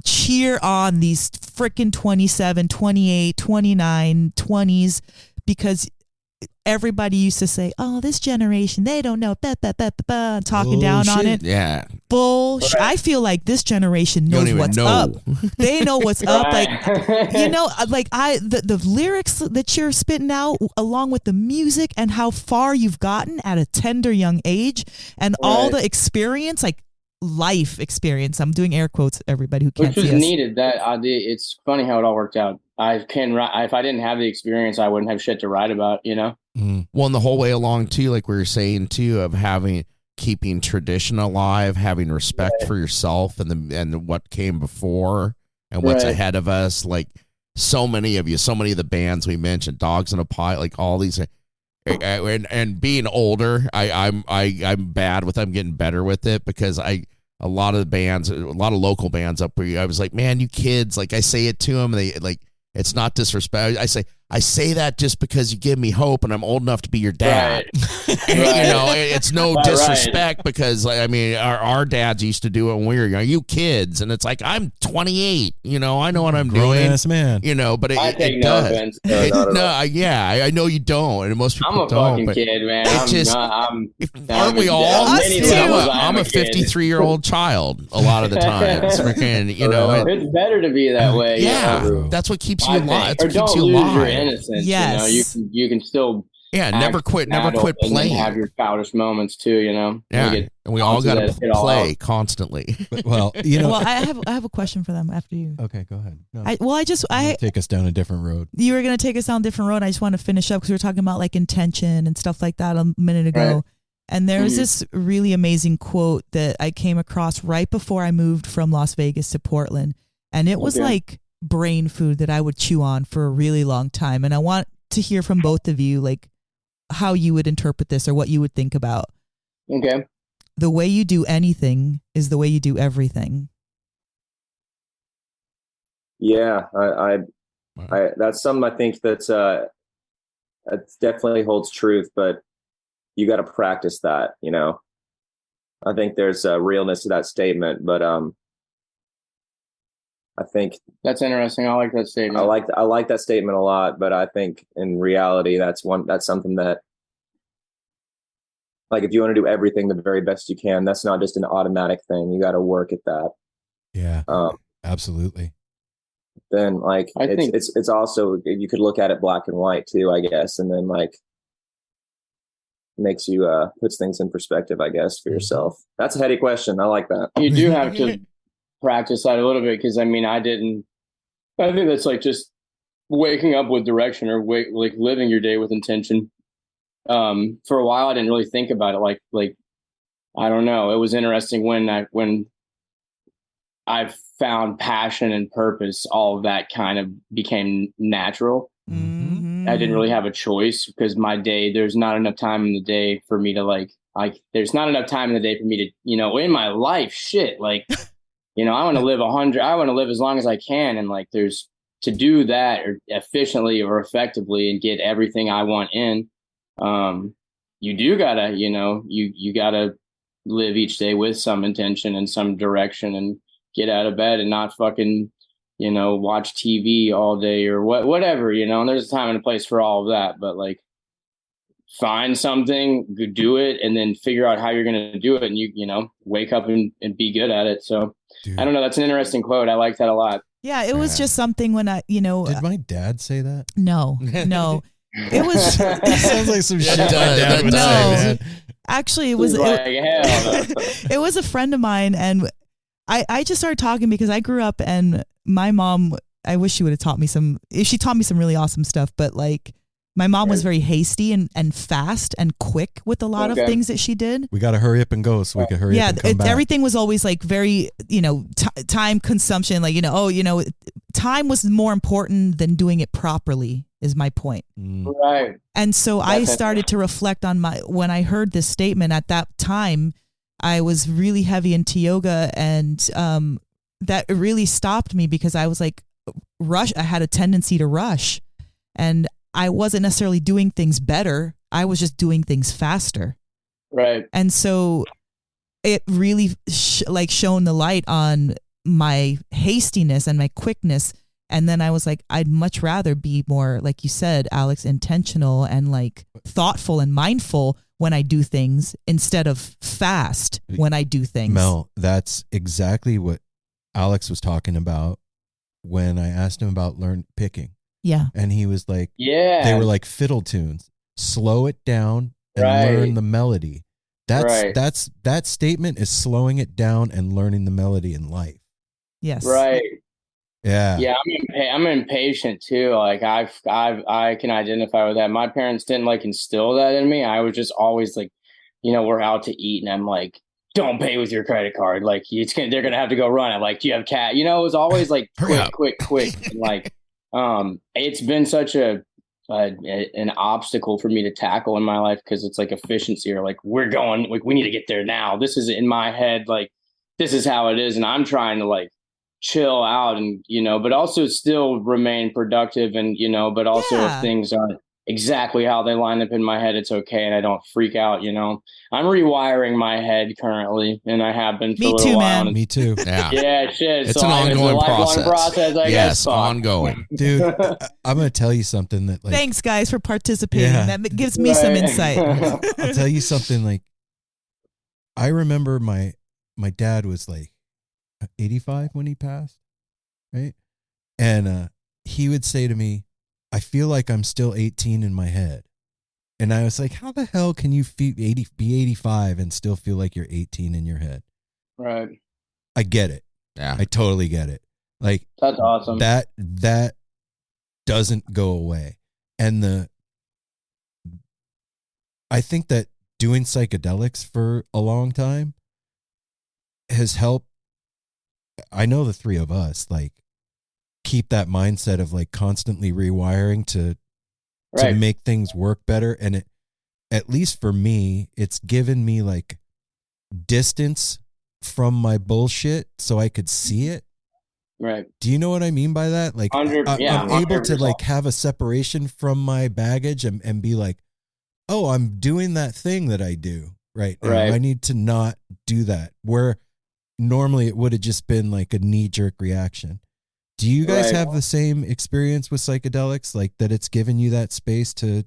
cheer on these freaking 27, 28, 29, 20s because everybody used to say, "Oh, this generation, they don't know," talking down on it. Yeah. Bullshit. I feel like this generation knows what's up. They know what's up. The lyrics that you're spitting out, along with the music and how far you've gotten at a tender young age, and all the experience, life experience. I'm doing air quotes. Everybody who can't see us. Which was needed. It's funny how it all worked out. If I didn't have the experience, I wouldn't have shit to write about. Well, and the whole way along too, like we were saying too, of keeping tradition alive, having respect for yourself and what came before and what's ahead of us. So many of the bands we mentioned, Dogs in a Pie, all these, and being older, I'm bad with. I'm getting better with it because a lot of local bands up here, I was like, man, you kids, I say it to them, they it's not disrespect. I say that just because you give me hope and I'm old enough to be your dad. It's no disrespect because our dads used to do it when we were young. You kids, and it's I'm 28. I know what I'm doing. Grown-ass man. But I take it no does. offense. I know you don't, and most people don't. I'm a fucking kid, man. Aren't we all? I'm a 53-year-old child a lot of the times. It's better to be that way. Yeah, that's what keeps you alive. That's what keeps you lose alive. your innocence. Yes. You can still never quit playing. Have your proudest moments too. And we all got to play constantly. Well, I have a question for them after you. Okay, go ahead. No. I take us down a different road. You were going to take us down a different road. I just want to finish up because we were talking about intention and stuff like that a minute ago. Right. And there's this really amazing quote that I came across right before I moved from Las Vegas to Portland. And it was brain food that I would chew on for a really long time. And I want to hear from both of you, how you would interpret this or what you would think about. Okay. The way you do anything is the way you do everything. Yeah, I that's something I think that definitely holds truth, but you got to practice that. I think there's a realness to that statement, but I think that's interesting. I like that statement. I like that statement a lot, but I think in reality, that's something that, if you want to do everything the very best you can, that's not just an automatic thing. You got to work at that. Yeah, absolutely. Then I think it's also, you could look at it black and white too, I guess. And then makes you, puts things in perspective, I guess, for yourself. That's a heady question. I like that. You do have to practice that a little bit because I think that's just waking up with direction or living your day with intention. For a while I didn't really think about it I don't know, it was interesting when I found passion and purpose, all of that kind of became natural. I didn't really have a choice because my day, there's not enough time in the day for me to there's not enough time in the day for me to in my life shit I want to live 100. I want to live as long as I can. And there's to do that or efficiently or effectively and get everything I want in. You do gotta, you gotta live each day with some intention and some direction and get out of bed and not fucking, watch TV all day or whatever, and there's a time and a place for all of that. But like, find something, do it, and then figure out how you're going to do it. And wake up and be good at it. So Dude. I don't know. That's an interesting quote. I like that a lot. Yeah. It was just something when did my dad say that? No. It was. It sounds like some shit my dad would say, man. Actually, it was it was a friend of mine, and I just started talking because I grew up, and my mom, I wish she would have taught me she taught me some really awesome stuff, but like my mom was very hasty and fast and quick with a lot of things that she did. We got to hurry up and go so we can hurry up and come back. Everything was always like very, time consumption, like, time was more important than doing it properly is my point. Right. And so I started to reflect on when I heard this statement at that time, I was really heavy into yoga, and that really stopped me because I was like, I had a tendency to rush, and I wasn't necessarily doing things better. I was just doing things faster. Right. And so it really shone the light on my hastiness and my quickness. And then I was like, I'd much rather be more, like you said, Alex, intentional and like thoughtful and mindful when I do things instead of fast when I do things. Mel, that's exactly what Alex was talking about when I asked him about picking. Yeah. And he was like, yeah, they were like fiddle tunes. Slow it down and learn the melody. That statement is slowing it down and learning the melody in life. Yes. Right. Yeah. Yeah. I'm impatient too. Like I can identify with that. My parents didn't like instill that in me. I was just always like, we're out to eat and I'm like, don't pay with your credit card. Like they're going to have to go run it. Like, do you have cat? It was always like quick. And like, it's been such an obstacle for me to tackle in my life because it's like efficiency or like we need to get there now. This is in my head, like this is how it is, and I'm trying to like chill out and but also still remain productive and but also if things aren't exactly how they line up in my head, it's okay and I don't freak out. I'm rewiring my head currently, and I have been for a little while. Man. Me too. Yeah, shit. It's an ongoing process. I guess. Ongoing. Dude, I'm going to tell you something that like... Thanks, guys, for participating. Yeah. That gives me some insight. I'll tell you something like... I remember my dad was like 85 when he passed, right? And he would say to me, I feel like I'm still 18 in my head. And I was like, how the hell can you be 85 and still feel like you're 18 in your head? Right. I get it. Yeah. I totally get it. Like, that's awesome. That doesn't go away. And I think that doing psychedelics for a long time has helped. I know the three of us like keep that mindset of like constantly rewiring to make things work better. And it, at least for me, it's given me like distance from my bullshit so I could see it. Right. Do you know what I mean by that? Like I'm able to like have a separation from my baggage and be like, oh, I'm doing that thing that I do. Right. Right. I need to not do that. Where normally it would have just been like a knee-jerk reaction. Do you guys have the same experience with psychedelics, like that it's given you that space to?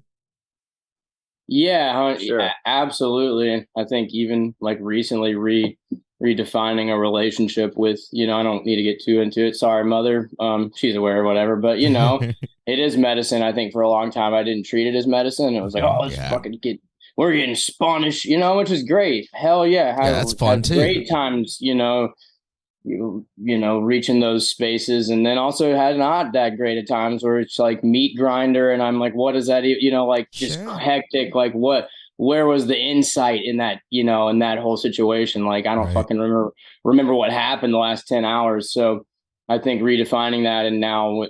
Yeah, sure. Absolutely. I think even like recently redefining a relationship with, I don't need to get too into it. Sorry, mother. She's aware or whatever, but it is medicine. I think for a long time I didn't treat it as medicine. It was like, we're getting Spanish, which is great. Hell yeah. That's fun too. Great times, reaching those spaces, and then also had not that great at times where it's like meat grinder and I'm like, what is that? Just hectic. Like where was the insight in that, in that whole situation? Like, I don't fucking remember what happened the last 10 hours. So I think redefining that and now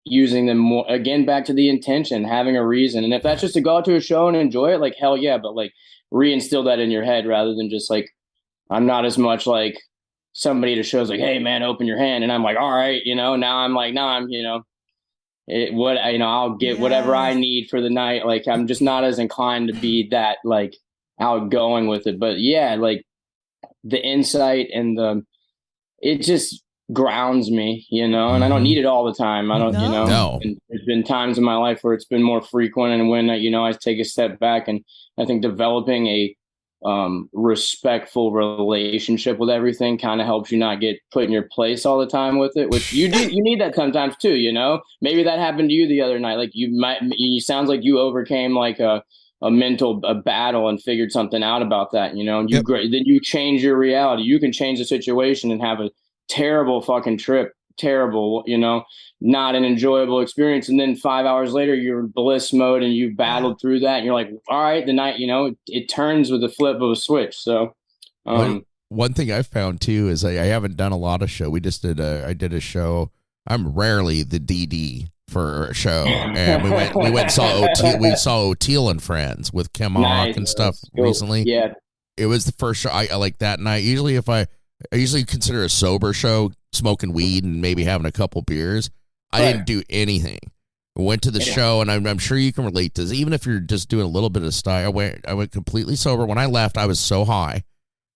using them more, again, back to the intention, having a reason. And if that's just to go out to a show and enjoy it, like, hell yeah, but like reinstill that in your head rather than just like, I'm not as much like somebody to shows like, hey man, open your hand. And I'm like, all right, now I'm like, no, I'm, I'll get whatever I need for the night. Like, I'm just not as inclined to be that like outgoing with it. But yeah, like insight and it just grounds me, and I don't need it all the time. I don't, No. And there's been times in my life where it's been more frequent, and when, I take a step back, and I think developing a respectful relationship with everything kind of helps you not get put in your place all the time with it, which you need that sometimes too, maybe that happened to you the other night. Like you sounds like you overcame like a mental battle and figured something out about that, and then you change your reality. You can change the situation and have a terrible fucking trip, terrible, not an enjoyable experience. And then 5 hours later, you're in bliss mode and you've battled through that. And you're like, all right, the night, it turns with the flip of a switch. So, one thing I've found too is I haven't done a lot of show. I did a show. I'm rarely the DD for a show, and we went and saw O'Teal and Friends with Kim Hawk and stuff recently. Yeah, it was the first show I like that night. Usually, I usually consider a sober show, smoking weed and maybe having a couple beers. I didn't do anything. I went to the show, and I'm sure you can relate to this. Even if you're just doing a little bit of style, I went completely sober. When I left, I was so high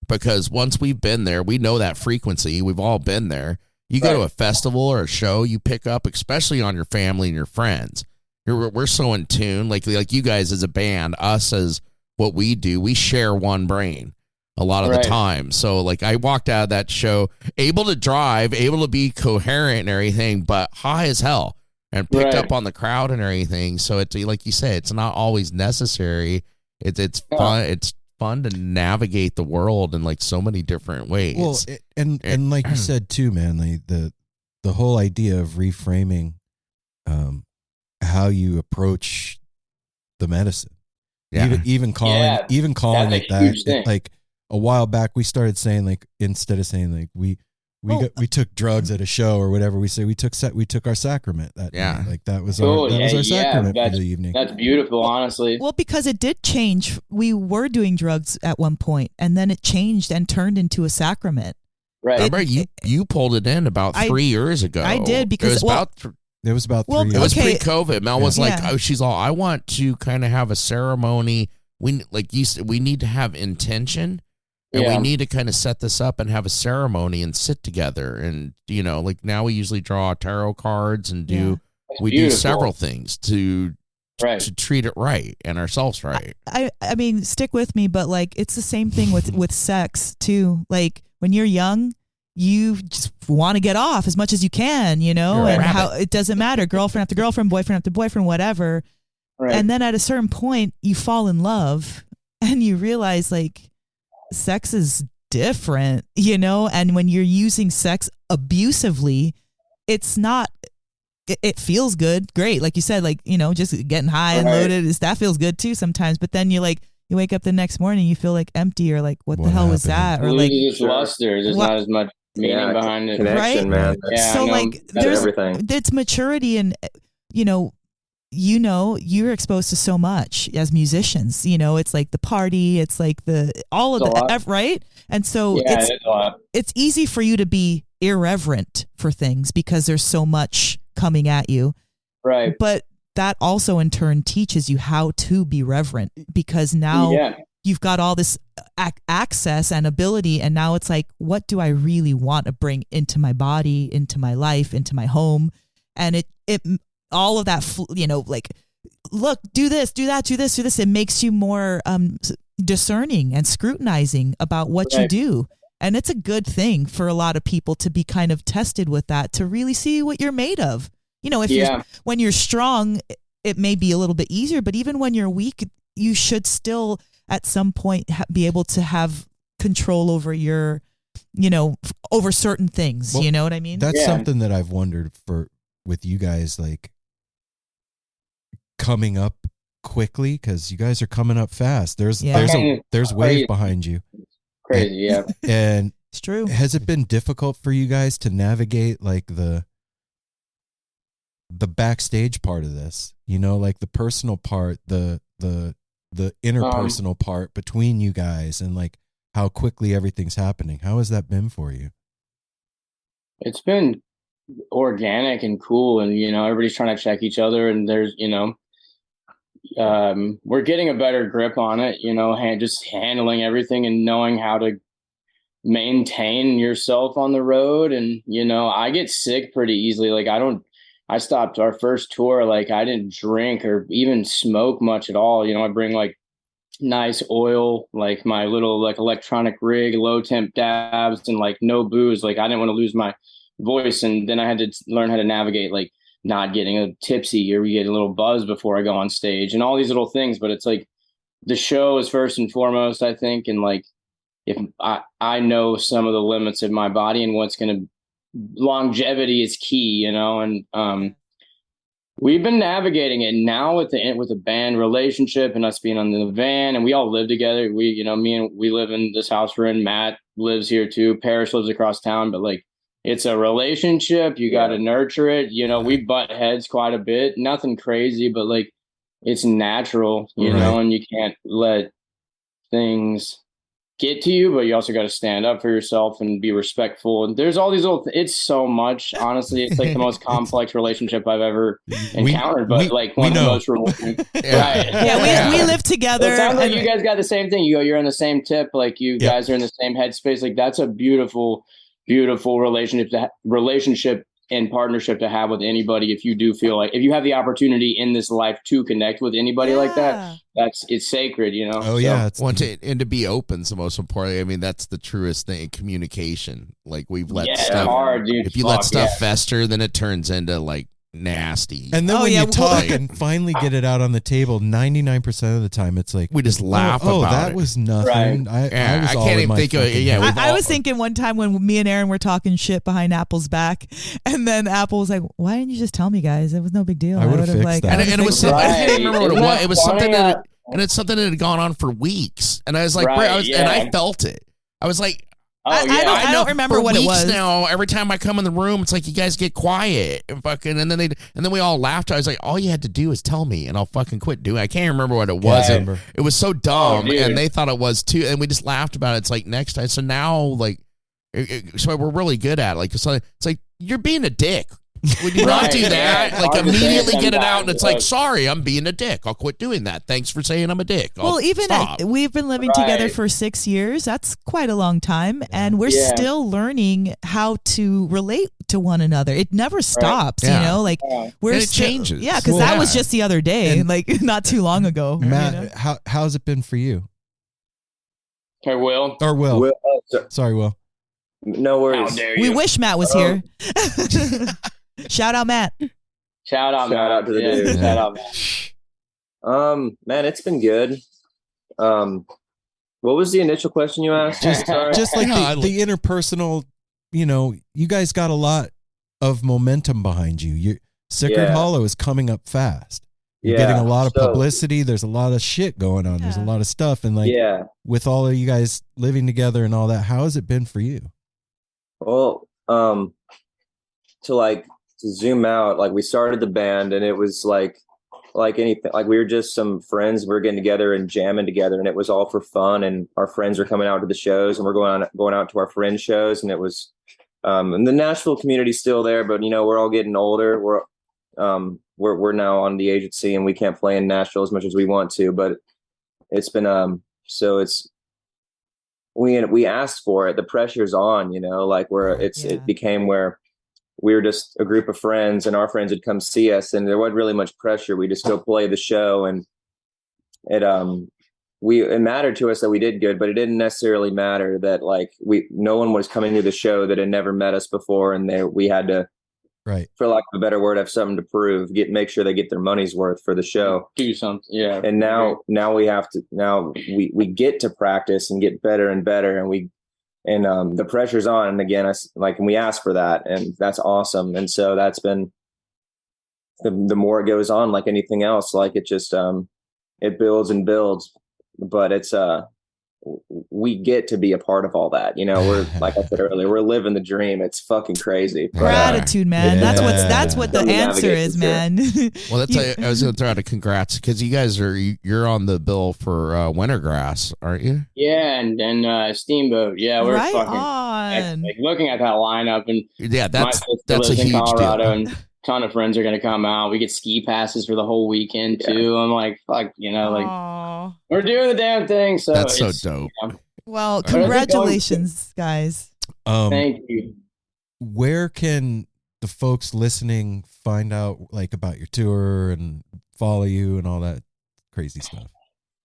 because once we've been there, we know that frequency. We've all been there. You go to a festival or a show, you pick up, especially on your family and your friends. We're so in tune, like you guys as a band, us as what we do. We share one brain a lot of the time. So like I walked out of that show able to drive, able to be coherent and everything, but high as hell, and picked up on the crowd and everything. So it's like you say, it's not always necessary. It's fun. It's fun to navigate the world in like so many different ways. Well, and like you said too, man, like the whole idea of reframing how you approach the medicine. Yeah. Even calling it that. Like a while back, we started saying, like, instead of saying like we took drugs at a show or whatever, we say we took our sacrament that night. Like that was our sacrament for the evening. That's beautiful, honestly. Well, because it did change. We were doing drugs at one point, and then it changed and turned into a sacrament. Right. Remember you pulled it in about 3 years ago. I did, because it was about 3 years. It was pre-COVID. Mel was like, she's all, I want to kind of have a ceremony. We, like you said, we need to have intention. And we need to kind of set this up and have a ceremony and sit together. And, like now we usually draw tarot cards and do several things to treat it right and ourselves right. I mean, stick with me, but like it's the same thing with sex too. Like when you're young, you just want to get off as much as you can, and how it doesn't matter, girlfriend after girlfriend, boyfriend after boyfriend, whatever. Right. And then at a certain point you fall in love and you realize like, sex is different, and when you're using sex abusively, it's not, it feels good. Great. Like you said, like, just getting high and loaded, that feels good too sometimes. But then you wake up the next morning, you feel like empty or like, what the hell was that? Or like, it's luster. There's not as much meaning behind it. Connection, man. Yeah, so like there's everything. It's maturity, and you're exposed to so much as musicians, it's like the party, it's like all of the right. And so it's easy for you to be irreverent for things because there's so much coming at you. Right. But that also in turn teaches you how to be reverent, because now you've got all this access and ability. And now it's like, what do I really want to bring into my body, into my life, into my home? And it all of that, like, look, do this, do that, do this, do this. It makes you more discerning and scrutinizing about what you do. And it's a good thing for a lot of people to be kind of tested with that, to really see what you're made of. When you're strong, it may be a little bit easier, but even when you're weak, you should still at some point be able to have control over your, over certain things. Well, you know what I mean? That's something that I've wondered with you guys, like, coming up quickly, because you guys are coming up fast. There's wave behind you. Crazy, yeah. And it's true. Has it been difficult for you guys to navigate like the backstage part of this? Like the personal part, the interpersonal part between you guys, and like how quickly everything's happening. How has that been for you? It's been organic and cool, and everybody's trying to check each other, and there's we're getting a better grip on it, just handling everything and knowing how to maintain yourself on the road. And, you know, I get sick pretty easily. Like I stopped our first tour. Like I didn't drink or even smoke much at all. You know, I bring like nice oil, like my little like electronic rig, low temp dabs, and like no booze. Like I didn't want to lose my voice. And then I had to learn how to navigate like not getting a tipsy or get a little buzz before I go on stage and all these little things. But it's like the show is first and foremost, I think. And like, if I know some of the limits of my body and what's going to, longevity is key, you know? And, we've been navigating it now with the band relationship and us being on the van, and we all live together. We live in this house we're in. Matt lives here too. Parrish lives across town, but like, it's a relationship. You got to nurture it. You know, we butt heads quite a bit, nothing crazy, but like it's natural, you know, and you can't let things get to you, but you also got to stand up for yourself and be respectful. And there's all these little, it's so much, honestly, it's like the most complex relationship I've ever encountered, but like one of the most rewarding. We live together. It sounds like you guys got the same thing. You're in the same tip. Like you guys are in the same headspace. Like that's a beautiful relationship and partnership to have with anybody. If you do feel like, if you have the opportunity in this life to connect with anybody like that, it's sacred, you know? And to be open is the most important. I mean, that's the truest thing, communication. Like we've let stuff, if you let stuff fester, then it turns into like nasty. And then when you talk and finally get it out on the table, 99% of the time it's like we just laugh about that it. was nothing. I can't even think of it. I was thinking one time when me and Aaron were talking shit behind Apple's back, and then Apple was like, why didn't you just tell me, guys? It was no big deal. I would have fixed that. And it was something, I can't remember what it was. It was something and it's something that had gone on for weeks. And I was like, and I felt it. I was like, I don't remember what it was. Now, every time I come in the room, it's like you guys get quiet and fucking, and then we all laughed. I was like, all you had to do is tell me, and I'll fucking quit doing it. I can't remember what it was. It was so dumb, and they thought it was too, and we just laughed about it. It's like next time. So now, like, so we're really good at it. Like, so it's like you're being a dick. Would you not do that? Like immediately get it out, and it's like, sorry, I'm being a dick. I'll quit doing that. Thanks for saying I'm a dick. We've been living together for 6 years. That's quite a long time, and we're still learning how to relate to one another. It never stops, you know. Like it changes. Yeah, because that was just the other day, and like not too long ago. Matt, you know? how's it been for you? Hey, Will. Sorry, Will. No worries. How dare you? We wish Matt was here. Shout out, Matt. Shout out to the dude. Shout out, Matt. Man, it's been good. What was the initial question you asked? Just like the interpersonal, you know, you guys got a lot of momentum behind you. Sicard Hollow is coming up fast. You're getting a lot of publicity. There's a lot of shit going on. There's a lot of stuff. And like, with all of you guys living together and all that, how has it been for you? Well, to zoom out, like we started the band and it was like anything, like we were just some friends. We were getting together and jamming together, and it was all for fun. And our friends were coming out to the shows, and we're going out to our friends' shows. And it was, and the Nashville community's still there, but you know, we're all getting older. We're now on the agency, and we can't play in Nashville as much as we want to. But it's been we asked for it. The pressure's on, you know, like it became where we were just a group of friends, and our friends would come see us, and there wasn't really much pressure. We just go play the show, and it mattered to us that we did good, but it didn't necessarily matter that like no one was coming to the show that had never met us before, and we had to, for lack of a better word, have something to prove, make sure they get their money's worth for the show. Do something. Yeah. And now we have to, we get to practice and get better and better, and the pressure's on. And again, and we ask for that, and that's awesome. And so that's been the more it goes on, like anything else, like it just, it builds and builds, but it's, we get to be a part of all that, you know. We're, like I said earlier, we're living the dream. It's fucking crazy. Gratitude, man. That's what the answer is, man. Well, I was going to throw out a congrats, because you guys you're on the bill for Wintergrass, aren't you? Yeah, and Steamboat. Yeah, we're right fucking on. like looking at that lineup, and that's a huge Colorado, deal. And ton of friends are going to come out. We get ski passes for the whole weekend too. I'm like, fuck, you know, like we're doing the damn thing. So that's so dope. Well, congratulations, guys. Thank you. Where can the folks listening find out like about your tour and follow you and all that crazy stuff?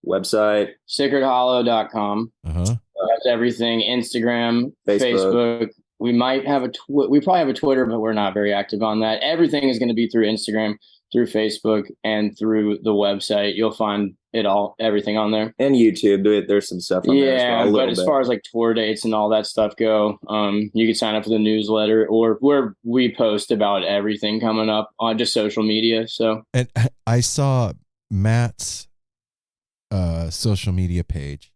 Website, SicardHollow.com. Uh-huh. That's everything. Instagram, Facebook. We might have we probably have a Twitter, but we're not very active on that. Everything is going to be through Instagram, through Facebook, and through the website. You'll find it all, everything on there. And YouTube. There's some stuff on there as well. But as far as like tour dates and all that stuff go, you can sign up for the newsletter or where we post about everything coming up on just social media. So, and I saw Matt's social media page.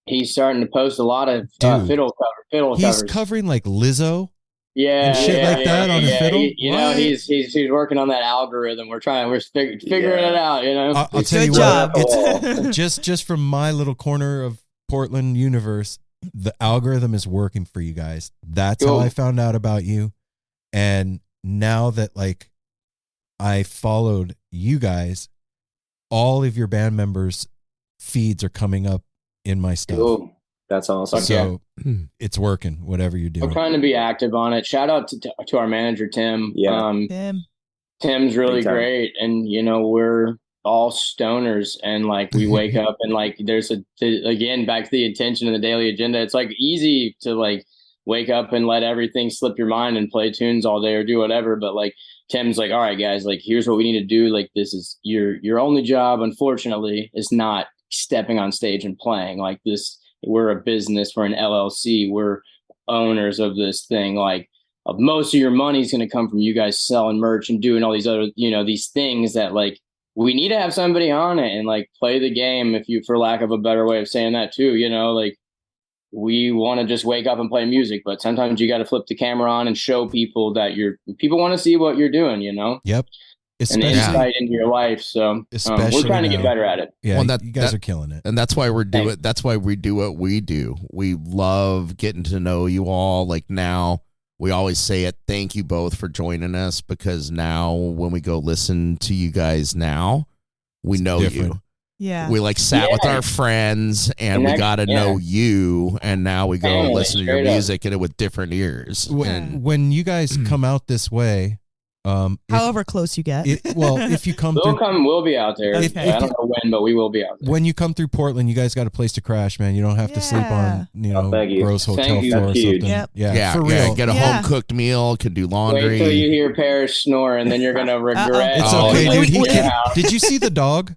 He's starting to post a lot of fiddle covers. He's covering like Lizzo. Yeah, and shit like that on his fiddle. You know, he's working on that algorithm. We're figuring it out. You know, I'll tell you what. It's just from my little corner of Portland universe, the algorithm is working for you guys. That's how I found out about you, and now that like I followed you guys, all of your band members' feeds are coming up in my stuff. Cool. That's awesome. So it's working, whatever you're doing. We're trying to be active on it. Shout out to our manager, Tim. Yeah. Tim's really great. And, you know, we're all stoners and like we wake up and like there's again, back to the intention of the daily agenda. It's like easy to like wake up and let everything slip your mind and play tunes all day or do whatever. But like Tim's like, all right, guys, like here's what we need to do. Like this is your only job, unfortunately, is not stepping on stage and playing like this. We're a business, we're an LLC, we're owners of this thing. Like most of your money is going to come from you guys selling merch and doing all these other, you know, these things that like we need to have somebody on it and like play the game, if you, for lack of a better way of saying that too, you know, like we want to just wake up and play music, but sometimes you got to flip the camera on and show people that people want to see what you're doing, you know? Yep. An insight into your life. So we're trying to get better at it. Yeah, well, you guys are killing it. And that's why that's why we do what we do. We love getting to know you all. Like now, we always say it. Thank you both for joining us, because now when we go listen to you guys now, we know you. Yeah. We like sat with our friends and we got to know you. And now we go listen to your music and it with different ears. When you guys come out this way, however close you get. If you come we'll be out there. Okay. I don't know when, but we will be out there. When you come through Portland, you guys got a place to crash, man. You don't have to sleep on, gross hotel floor or something. Yep. Yeah, for real. Get a home cooked meal, could do laundry. Wait till you hear Parrish snore and then you're going to regret. It's okay, dude. Did you see the dog?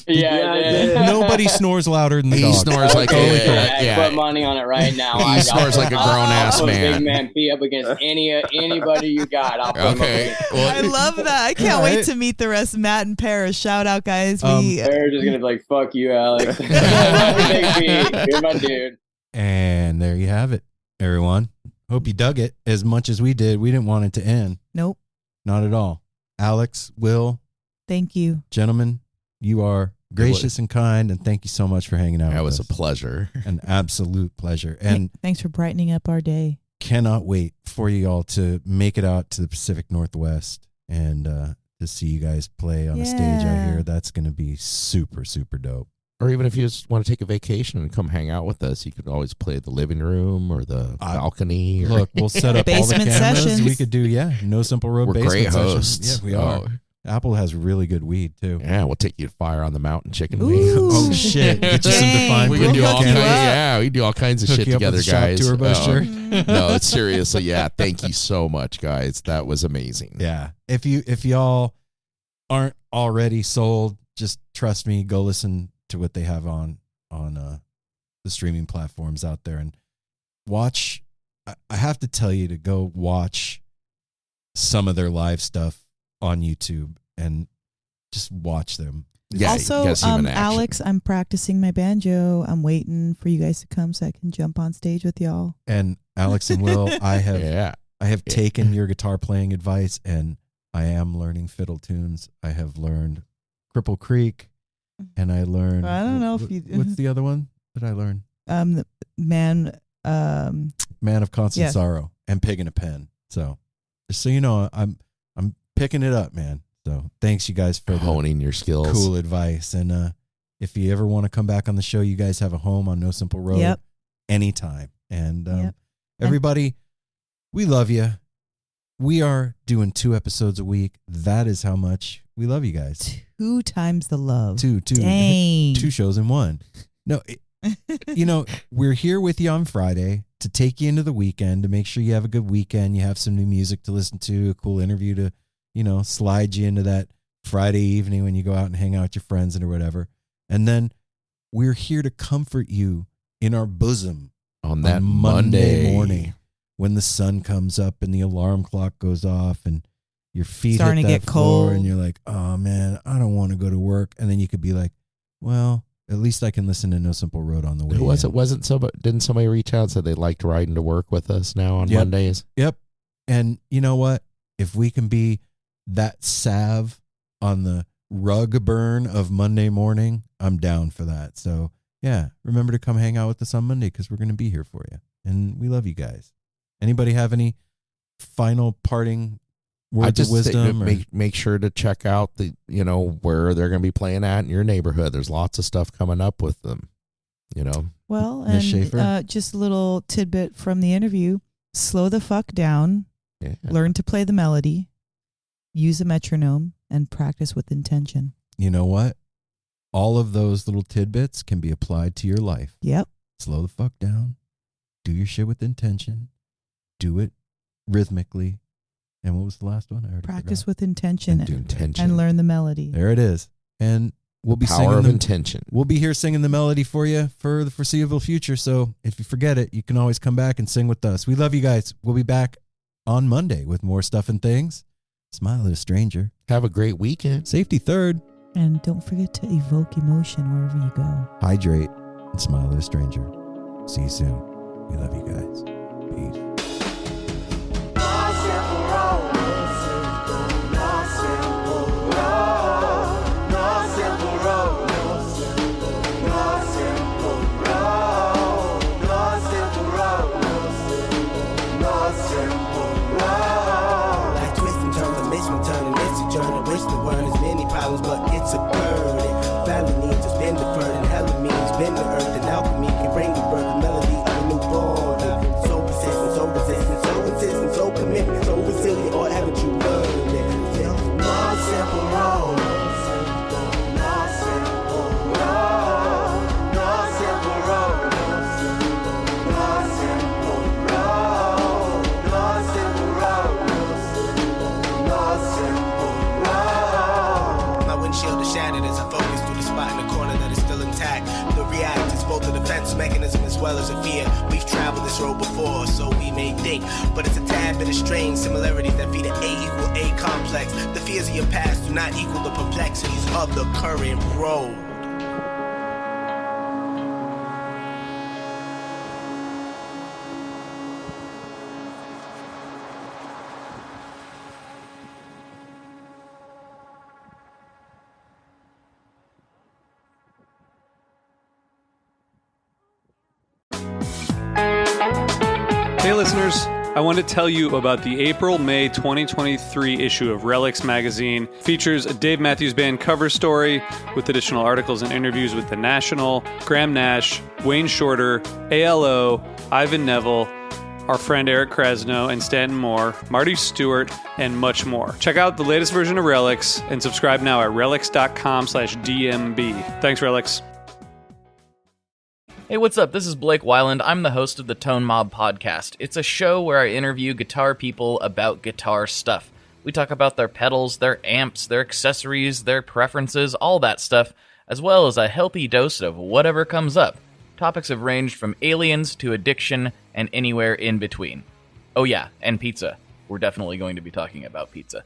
Yeah. Nobody snores louder than the dog. He snores like put money on it right now. He snores like a grown-ass man. Big man be up against anybody you got. I'll put him up against. I love that. I can't wait to meet the rest. Matt and Parrish. Shout out, guys. Parrish is gonna be like, "Fuck you, Alex." You're my dude. And there you have it, everyone. Hope you dug it as much as we did. We didn't want it to end. Nope. Not at all. Alex, Will. Thank you, gentlemen. You are gracious and kind, and thank you so much for hanging out with us. That was a pleasure. An absolute pleasure. And thanks for brightening up our day. Cannot wait for you all to make it out to the Pacific Northwest and to see you guys play on a stage out here. That's going to be super, super dope. Or even if you just want to take a vacation and come hang out with us, you could always play the living room or the balcony. Look, we'll set up all the cameras. Sessions. We could do, No Simple Road basement great sessions. hosts. Yeah, we are. Apple has really good weed too. Yeah, we'll take you to Fire on the Mountain chicken wings. Oh shit! Get you some defined. We can do all kinds. We do all kinds of shit together, guys. Tour bus shirt. No, it's seriously. Yeah, thank you so much, guys. That was amazing. Yeah, if y'all aren't already sold, just trust me. Go listen to what they have on the streaming platforms out there and watch. I have to tell you to go watch some of their live stuff on YouTube and just watch them. Yeah, also, Alex, I'm practicing my banjo. I'm waiting for you guys to come so I can jump on stage with y'all. And Alex and Will, I have taken your guitar playing advice, and I am learning fiddle tunes. I have learned Cripple Creek, and I learned. I don't know if you. What's the other one that I learned? Man of Constant Sorrow and Pig in a Pen. So, just so you know, I'm picking it up, man. So thanks you guys for honing your skills. Cool advice. And if you ever want to come back on the show, you guys have a home on No Simple Road. Yep. anytime. And everybody, we love you. We are doing 2 episodes a week. That is how much we love you guys. 2 times the love. Two. Dang. 2 shows in 1. No, we're here with you on Friday to take you into the weekend, to make sure you have a good weekend. You have some new music to listen to, a cool interview to, slide you into that Friday evening when you go out and hang out with your friends or whatever. And then we're here to comfort you in our bosom on that Monday morning when the sun comes up and the alarm clock goes off and your feet starting hit to that get floor cold. and you're like, oh man, I don't want to go to work. And then you could be like, well, at least I can listen to No Simple Road on the way. Didn't somebody reach out and said they liked riding to work with us now on Mondays? Yep. And you know what? If we can be that salve on the rug burn of Monday morning, I'm down for that. So yeah, remember to come hang out with us on Monday because we're going to be here for you. And we love you guys. Anybody have any final parting words of wisdom? Make sure to check out the where they're going to be playing at in your neighborhood. There's lots of stuff coming up with them. Well, Ms. Schaefer? and just a little tidbit from the interview: slow the fuck down, learn to play the melody, use a metronome, and practice with intention. You know what? All of those little tidbits can be applied to your life. Yep. Slow the fuck down. Do your shit with intention. Do it rhythmically. And what was the last one? I already Practice forgot. with intention, And do intention. and learn the melody. There it is. And we'll be Power singing of them. intention. We'll be here singing the melody for you for the foreseeable future. So if you forget it, you can always come back and sing with us. We love you guys. We'll be back on Monday with more stuff and things. Smile at a stranger. Have a great weekend. Safety third. And don't forget to evoke emotion wherever you go. Hydrate and smile at a stranger. See you soon. We love you guys. Peace. But it's a burden. Family needs has been deferred, and hella means been the earth, and alchemy can bring the birth, the melody of a newborn. So persistent, so resistant, so insistent, so commitment, so resilient, or haven't you learned it? No simple road. No simple road. No simple road. No simple road. No simple road. No simple road. My windshield is shattered as I focus through the spot in the corner that is still intact. The react is both a defense mechanism as well as a fear. We've traveled this road before, so we may think, but it's a tad bit of strange similarities that feed an A=A complex. The fears of your past do not equal the perplexities of the current road. Hey listeners, I want to tell you about the April-May 2023 issue of Relics magazine. Features a Dave Matthews Band cover story with additional articles and interviews with The National, Graham Nash, Wayne Shorter, ALO, Ivan Neville, our friend Eric Krasno and Stanton Moore, Marty Stewart, and much more. Check out the latest version of Relics and subscribe now at relics.com/DMB. Thanks, Relics. Hey, what's up? This is Blake Weiland. I'm the host of the Tone Mob Podcast. It's a show where I interview guitar people about guitar stuff. We talk about their pedals, their amps, their accessories, their preferences, all that stuff, as well as a healthy dose of whatever comes up. Topics have ranged from aliens to addiction and anywhere in between. Oh yeah, and pizza. We're definitely going to be talking about pizza.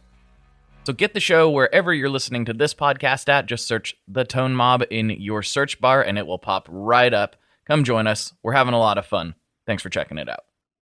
So get the show wherever you're listening to this podcast at. Just search The Tone Mob in your search bar and it will pop right up. Come join us. We're having a lot of fun. Thanks for checking it out.